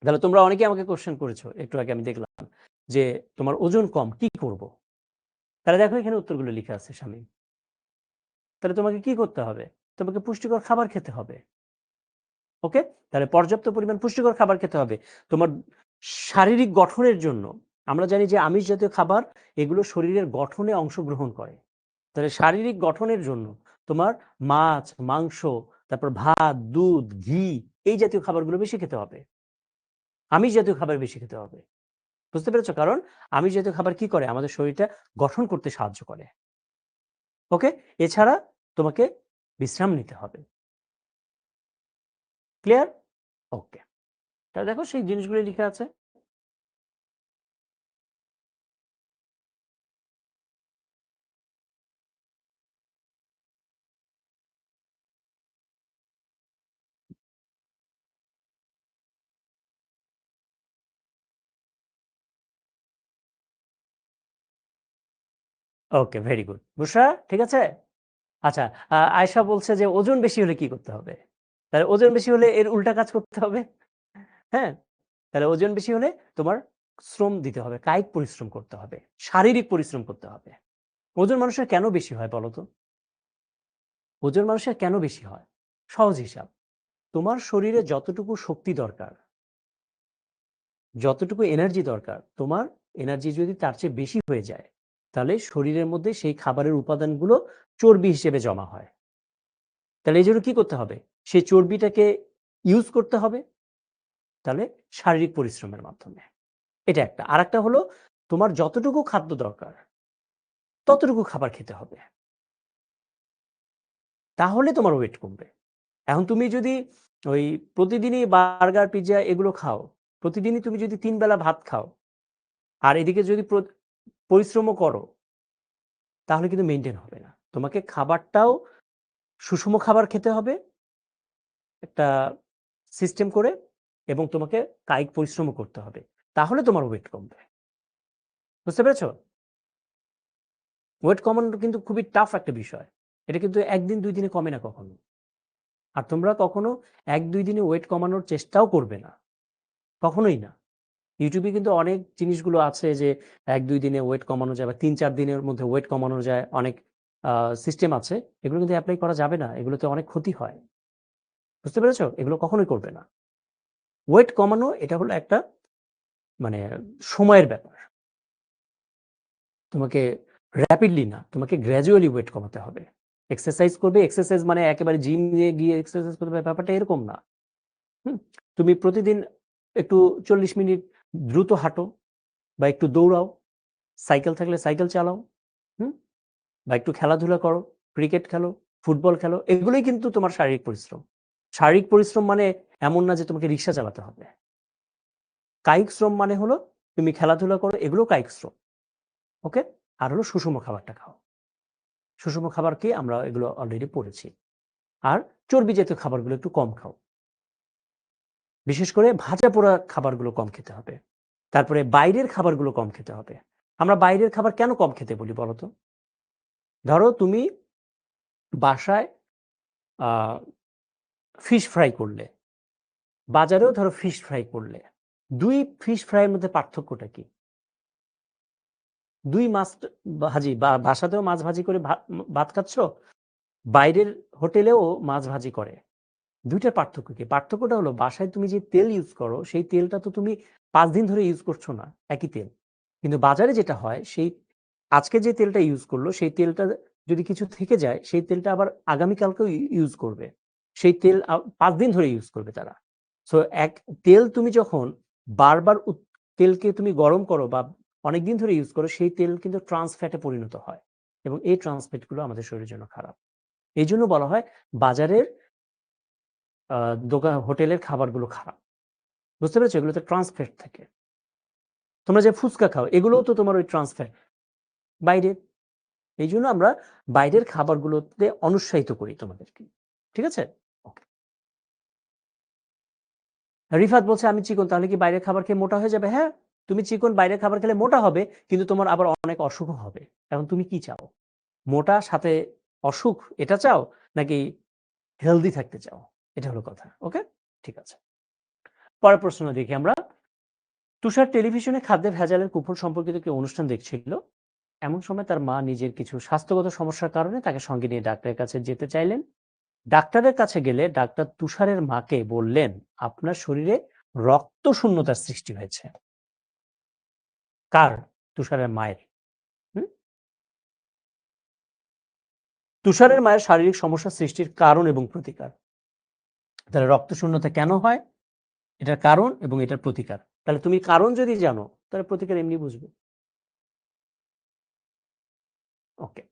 [SPEAKER 1] তাহলে তোমরা অনেকে আমাকে কোশ্চেন করেছো, একটু আগে আমি দেখলাম যে তোমার ওজন কম, কি করব? তাহলে দেখো এখানে উত্তরগুলো লিখে আছে সামনে। তাহলে তোমাকে কি করতে হবে? তোমাকে পুষ্টিকর খাবার খেতে হবে। ওকে, তাহলে পর্যাপ্ত পরিমাণ পুষ্টিকর খাবার খেতে হবে তোমার শারীরিক গঠনের জন্য। আমরা জানি যে আমিষ জাতীয় খাবার এগুলো শরীরের গঠনে অংশগ্রহণ করে। তাহলে শারীরিক গঠনের জন্য তোমার মাছ, মাংস, তারপর ভাত, দুধ, ঘি এই জাতীয় খাবারগুলো বেশি খেতে হবে, আমিষ জাতীয় খাবার বেশি খেতে হবে। বুঝতে পেরেছো? কারণ আমিষ জাতীয় খাবার কি করে? আমাদের শরীরটা গঠন করতে সাহায্য করে। ওকে, এছাড়া তোমাকে বিশ্রাম নিতে হবে। ক্লিয়ার? ওকে, তাহলে দেখো সেই জিনিসগুলো লিখে আছে। ওকে, ভেরি গুড বুশরা, ঠিক আছে। আচ্ছা, আয়েশা বলছে যে ওজন বেশি হলে কি করতে হবে? তাহলে ওজন বেশি হলে এর উল্টা কাজ করতে হবে। হ্যাঁ, তাহলে ওজন বেশি হলে তোমার শ্রম দিতে হবে, কায়িক পরিশ্রম করতে হবে, শারীরিক পরিশ্রম করতে হবে। ওজন মানুষের কেন বেশি হয় বলো তো? ওজন মানুষের কেন বেশি হয়? সহজ হিসাব, তোমার শরীরে যতটুকু শক্তি দরকার, যতটুকু এনার্জি দরকার, তোমার এনার্জি যদি তার চেয়ে বেশি হয়ে যায়, তাহলে শরীরের মধ্যে সেই খাবারের উপাদানগুলো চর্বি হিসেবে জমা হয়। তাহলে এই জন্য কি করতে হবে? সেই চর্বিটাকে ইউজ করতে হবে, তাহলে শারীরিক পরিশ্রমের মাধ্যমে। এটা একটা। আর একটা হলো তোমার যতটুকু খাদ্য দরকার ততটুকু খাবার খেতে হবে, তাহলে তোমার ওয়েট কমবে। এখন তুমি যদি ওই প্রতিদিনই বার্গার, পিৎজা এগুলো খাও, প্রতিদিনই তুমি যদি 3 বেলা ভাত খাও আর এদিকে যদি পরিশ্রমও করো, তাহলে কিন্তু মেনটেন হবে না। তোমাকে খাবারটাও সুষম খাবার খেতে হবে একটা সিস্টেম করে, এবং তোমাকে কায়িক পরিশ্রমও করতে হবে, তাহলে তোমার ওয়েট কমবে। বুঝতে পেরেছো? ওয়েট কমানো কিন্তু খুবই টাফ একটা বিষয়। এটা কিন্তু ১ দিন ২ দিনে কমে না কখনো। আর তোমরা কখনো ১-২ দিনে ওয়েট কমানোর চেষ্টাও করবে না। কখনোই না। ইউটিউবে কিন্তু অনেক জিনিসগুলো আছে যে ১-২ দিনে ওয়েট কমানো যায় বা ৩-৪ দিনের মধ্যে ওয়েট কমানো যায়। অনেক সিস্টেম আছে। এগুলো কিন্তু এপ্লাই করা যাবে না। এগুলোতে অনেক ক্ষতি হয়। বুঝতে পেরেছো? এগুলো কখনোই করবে না। ওয়েট কমানো এটা হলো একটা মানে সময়ের ব্যাপার। তোমাকে র‍্যাপিডলি না, তোমাকে গ্র্যাজুয়ালি ওয়েট কমাতে হবে। এক্সারসাইজ করবে, এক্সারসাইজ মানে একেবারে জিমে গিয়ে এক্সারসাইজ করবে, ব্যাপারটা এরকম না। হুম? তুমি প্রতিদিন একটু ৪০ মিনিট দ্রুত হাঁটো বা একটু দৌড়াও, সাইকেল থাকলে সাইকেল চালাও, হুম? বা একটু খেলাধুলা করো, ক্রিকেট খেলো, ফুটবল খেলো। এগুলোই কিন্তু তোমার শারীরিক পরিশ্রম। শারীরিক পরিশ্রম মানে এমন না যে তোমাকে রিক্সা চালাতে হবে। কায়িক শ্রম মানে হলো তুমি খেলাধুলা করো, এগুলো কায়িক শ্রম। ওকে? আর হলো সুষম খাবারটা খাও। সুষম খাবার কি? আমরা এগুলো অলরেডি পড়েছি। আর চর্বি জাতীয় খাবারগুলো একটু কম খাও। বিশেষ করে ভাজা পোড়া খাবারগুলো কম খেতে হবে। তারপরে বাইরের খাবারগুলো কম খেতে হবে। আমরা বাইরের খাবার কেন কম খেতে বলি বলো তো? ধরো তুমি বাসায় আ ফিশ ফ্রাই করলে, বাজারেও ধরো ফিশ ফ্রাই করলে। ২ ফিশ ফ্রাই এর মধ্যে পার্থক্যটা কি? ২ মাছ ভাজি বা বাসাতেও মাছ ভাজি করে ভাত খাচ্ছ, বাইরের হোটেলেও মাছ ভাজি করে। ২ টার পার্থক্য কি? পার্থক্যটা হলো বাসায় তুমি যে তেল ইউজ করো, সেই তেলটা তো তুমি ৫ দিন ধরে ইউজ করছো না, একই তেল। কিন্তু বাজারে যেটা হয়, সেই আজকে যে তেলটা ইউজ করলো, সেই তেলটা যদি কিছু থেকে যায়, সেই তেলটা আবার আগামীকালকেও ইউজ করবে। সেই তেল ৫ দিন ধরে ইউজ করবে তারা। সো তেল তুমি যখন বারবার তেলকে তুমি গরম করো বা অনেকদিন ধরে ইউজ করো, সেই তেল কিন্তু ট্রান্স ফ্যাটে পরিণত হয়। এবং এই ট্রান্স ফ্যাট গুলো আমাদের শরীরের জন্য খারাপ। এইজন্য বলা হয় বাজারের হোটেলের খাবারগুলো খারাপ। বুঝতে পেরেছো? এগুলোতে ট্রান্স ফ্যাট থাকে। তোমরা যে ফুচকা খাও, এগুলোও তো তোমার ওই ট্রান্স ফ্যাট বাইরের। এইজন্য আমরা বাইরের খাবারগুলোতে অনুৎসাহিত করি তোমাদেরকে। ঠিক আছে? ওকে। রিফাত বলছে, "আমি চিকন, তাহলে কি বাইরের খাবার খেয়ে মোটা হয়ে যাবে?" হ্যাঁ, তুমি চিকন, বাইরের খাবার খেলে মোটা হবে, কিন্তু তোমার আবার অনেক অসুখও হবে। এখন তুমি কি চাও? মোটা সাথে অসুখ এটা চাও? নাকি হেলথি থাকতে চাও? এটা হলো কথা। ওকে? ঠিক আছে। পরের প্রশ্ন দেখি আমরা। তুষার টেলিভিশনে খাদ্যে ভেজালের কুফল সম্পর্কিত একটি অনুষ্ঠান দেখছিল। এমন সময় তার মা নিজের কিছু স্বাস্থ্যগত সমস্যার কারণে তাকে সঙ্গে নিয়ে ডাক্তারের কাছে যেতে চাইলেন। ডাক্তারের কাছে গেলে ডাক্তার তুষারের মাকে বললেন, আপনার শরীরে রক্ত শূন্যতার সৃষ্টি হয়েছে। কার? তুষারের মায়ের। হুম? তুষারের মায়ের শারীরিক সমস্যা সৃষ্টির কারণ এবং প্রতিকার। তাহলে রক্ত শূন্যতা কেন হয়, এটার কারণ এবং এটার প্রতিকার। তাহলে তুমি কারণ যদি জানো, তাহলে প্রতিকার এমনি বুঝবে। ওকে।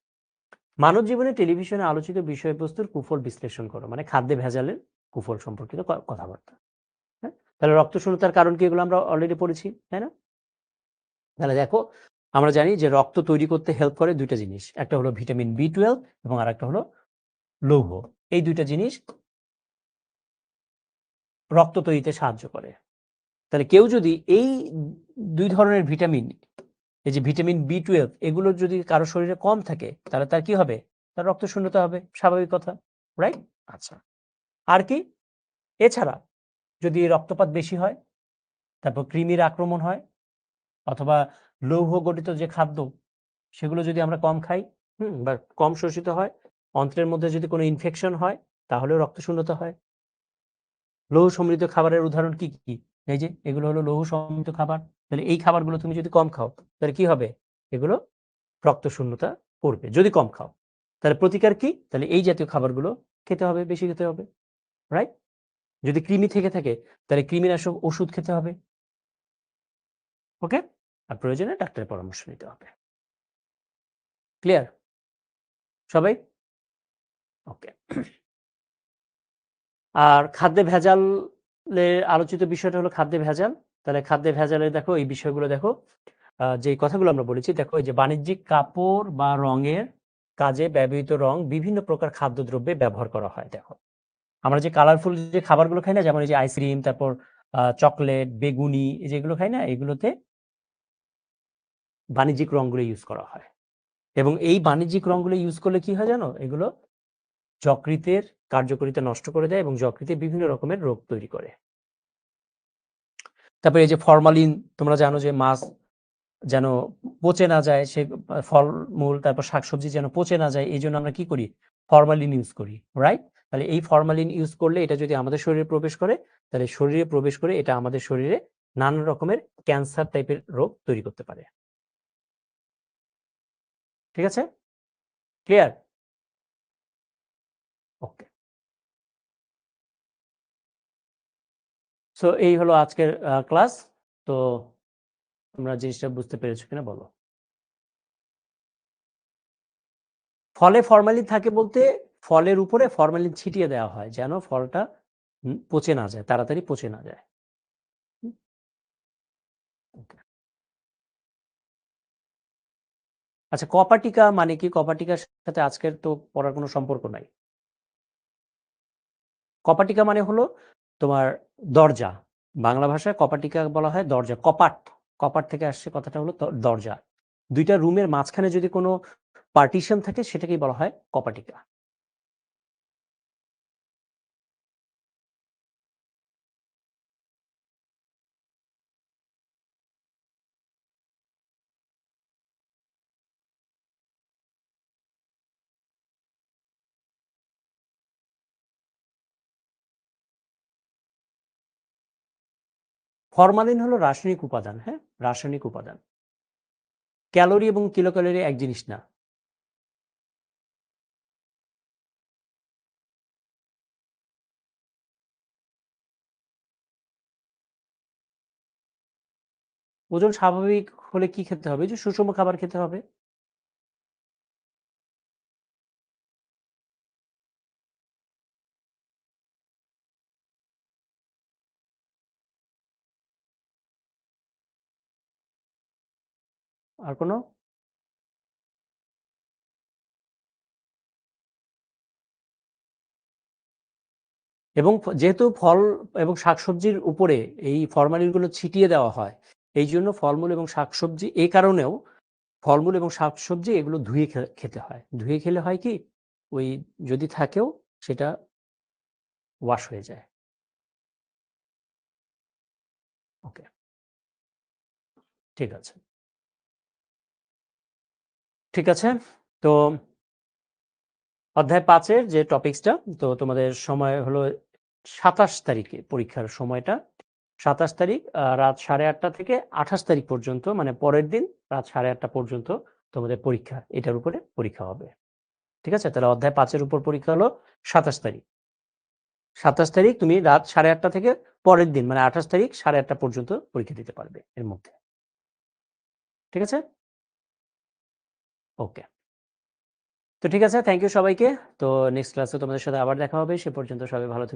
[SPEAKER 1] মানব জীবনে টেলিভিশনে আলোচিত বিষয়বস্তুর কুফল বিশ্লেষণ করো, মানে খাদ্যে ভেজালের কুফল সম্পর্কিত কথাবার্তা। হ্যাঁ? তাহলে রক্ত শূন্যতার কারণ কি, এগুলো আমরা অলরেডি পড়েছি, তাই না? তাহলে দেখো, আমরা জানি যে রক্ত তৈরি করতে হেল্প করে ২টা জিনিস। একটা হলো ভিটামিন B12 এবং আরেকটা হলো লৌহ। এই ২টা জিনিস রক্ত তৈরিতে সাহায্য করে। তাহলে কেউ যদি এই ২ ধরনের ভিটামিন, এই যে ভিটামিন B12, এগুলো যদি কারো শরীরে কম থাকে, তাহলে তার কি হবে? তার রক্ত শূন্যতা হবে, স্বাভাবিক কথা। রাইট? আচ্ছা। আর কি? এছাড়া যদি রক্তপাত বেশি হয়, তারপর কৃমির আক্রমণ হয়, অথবা লৌহ গঠিত যে খাদ্য, সেগুলো যদি আমরা কম খাই, বা কম শোষিত হয়, অন্ত্রের মধ্যে যদি কোনো ইনফেকশন হয়, তাহলেও রক্ত শূন্যতা হয়। লৌহ সমৃদ্ধ খাবারের উদাহরণ কি কি? এই যে এগুলো হলো লৌহ সমৃদ্ধ খাবার। তাহলে এই খাবারগুলো তুমি যদি কম খাও, তাহলে কি হবে? এগুলো রক্ত শূন্যতা করবে যদি কম খাও। তাহলে প্রতিকার কি? তাহলে এই জাতীয় খাবারগুলো খেতে হবে, বেশি খেতে হবে। রাইট? যদি কৃমি থেকে থাকে, তাহলে কৃমিনাশক ওষুধ খেতে হবে। ওকে? আর প্রয়োজনে ডাক্তারের পরামর্শ নিতে হবে। ক্লিয়ার? সবাই? ওকে। আর খাদ্যে ভেজালের আলোচিত বিষয়টা হলো খাদ্যে ভেজাল। তাহলে খাদ্যে ভেজালের দেখো এই বিষয়গুলো দেখো, যে কথাগুলো আমরা বলেছি, দেখো এই যে বাণিজ্যিক কাপড় বা রঙের কাজে ব্যবহৃত রং বিভিন্ন প্রকার খাদ্যদ্রব্যে ব্যবহার করা হয়। দেখো, আমরা যে কালারফুল যে খাবারগুলো খাই না, যেমন এই যে আইসক্রিম, তারপর চকলেট, বেগুনি, যেগুলো খাই না, এগুলোতে বাণিজ্যিক রংগুলো ইউজ করা হয়। এবং এই বাণিজ্যিক রংগুলো ইউজ করলে কি হয় জানো, এগুলো যকৃতের কার্যকারিতা নষ্ট করে দেয় এবং যকৃতে বিভিন্ন রকমের রোগ তৈরি করে। তারপরে এই যে ফরমালিন, তোমরা জানো যে মাছ যেন পচে না যায়, সে ফলমূল তারপর শাকসবজি যেন পচে না যায়, এই জন্য আমরা কি করি, ফরমালিন ইউজ করি, রাইট? তাহলে এই ফরমালিন ইউজ করলে এটা যদি আমাদের শরীরে প্রবেশ করে, তাহলে শরীরে প্রবেশ করে এটা আমাদের শরীরে নানা রকমের ক্যান্সার টাইপের রোগ তৈরি করতে পারে। ঠিক আছে, ক্লিয়ার? ওকে, সো এই হলো আজকের ক্লাস। তো তোমরা জিনিসটা বুঝতে পেরেছো কিনা বলো। ফলে ফরমালিন থাকে বলতে ফলের উপরে ফরমালিন ছিটিয়ে দেওয়া হয় যেন ফলটা পচে না যায়, তাড়াতাড়ি পচে না যায়। আচ্ছা, কপাটিকা মানে কি? কপাটিকার সাথে আজকের তো পড়ার কোনো সম্পর্ক নাই। কপাটিকা মানে হলো তোমার দরজা। বাংলা ভাষায় কপাটিকা বলা হয় দরজা। কপাট, কপাট থেকে আসছে কথাটা, হলো দরজা। দুইটা রুমের মাঝখানে যদি কোনো পার্টিশন থাকে সেটাকেই বলা হয় কপাটিকা। ফরমালিন হলো রাসায়নিক উপাদান, হ্যাঁ, রাসায়নিক উপাদান। ক্যালোরি এবং কিলোক্যালোরি এক জিনিস না। ওজন স্বাভাবিক হলে কি খেতে হবে? যে সুষম খাবার খেতে হবে। আর কোনো? এবং যেহেতু ফল এবং শাকসবজির উপরে এই ফরমালিনগুলো ছিটিয়ে দেওয়া হয়, এই জন্য ফলমূল এবং শাকসবজি, এই কারণেও ফলমূল এবং শাকসবজি এগুলো ধুয়ে খেতে হয়। ধুয়ে খেলে হয় কি, ওই যদি থাকেও সেটা ওয়াশ হয়ে যায়। ওকে, ঠিক আছে, ঠিক আছে। তো অধ্যায় 5-এর যে টপিকসটা, তো তোমাদের সময় হলো 27 তারিখে পরীক্ষার সময়টা। 27 তারিখ রাত 8:30 থেকে 28 তারিখ পর্যন্ত, মানে পরের দিন রাত 8:30 পর্যন্ত তোমাদের পরীক্ষা, এটার উপরে পরীক্ষা হবে। ঠিক আছে, তাহলে অধ্যায় 5-এর উপর পরীক্ষা হলো 27 তারিখ। 27 তারিখ তুমি রাত 8:30 থেকে পরের দিন মানে 28 তারিখ 8:30 পর্যন্ত পরীক্ষা দিতে পারবে এর মধ্যে। ঠিক আছে, ওকে। তো ঠিক আছে, থ্যাংক ইউ সবাইকে। তো নেক্সট ক্লাসে তোমাদের সাথে আবার দেখা হবে। সে পর্যন্ত সবাই ভালো থেকো।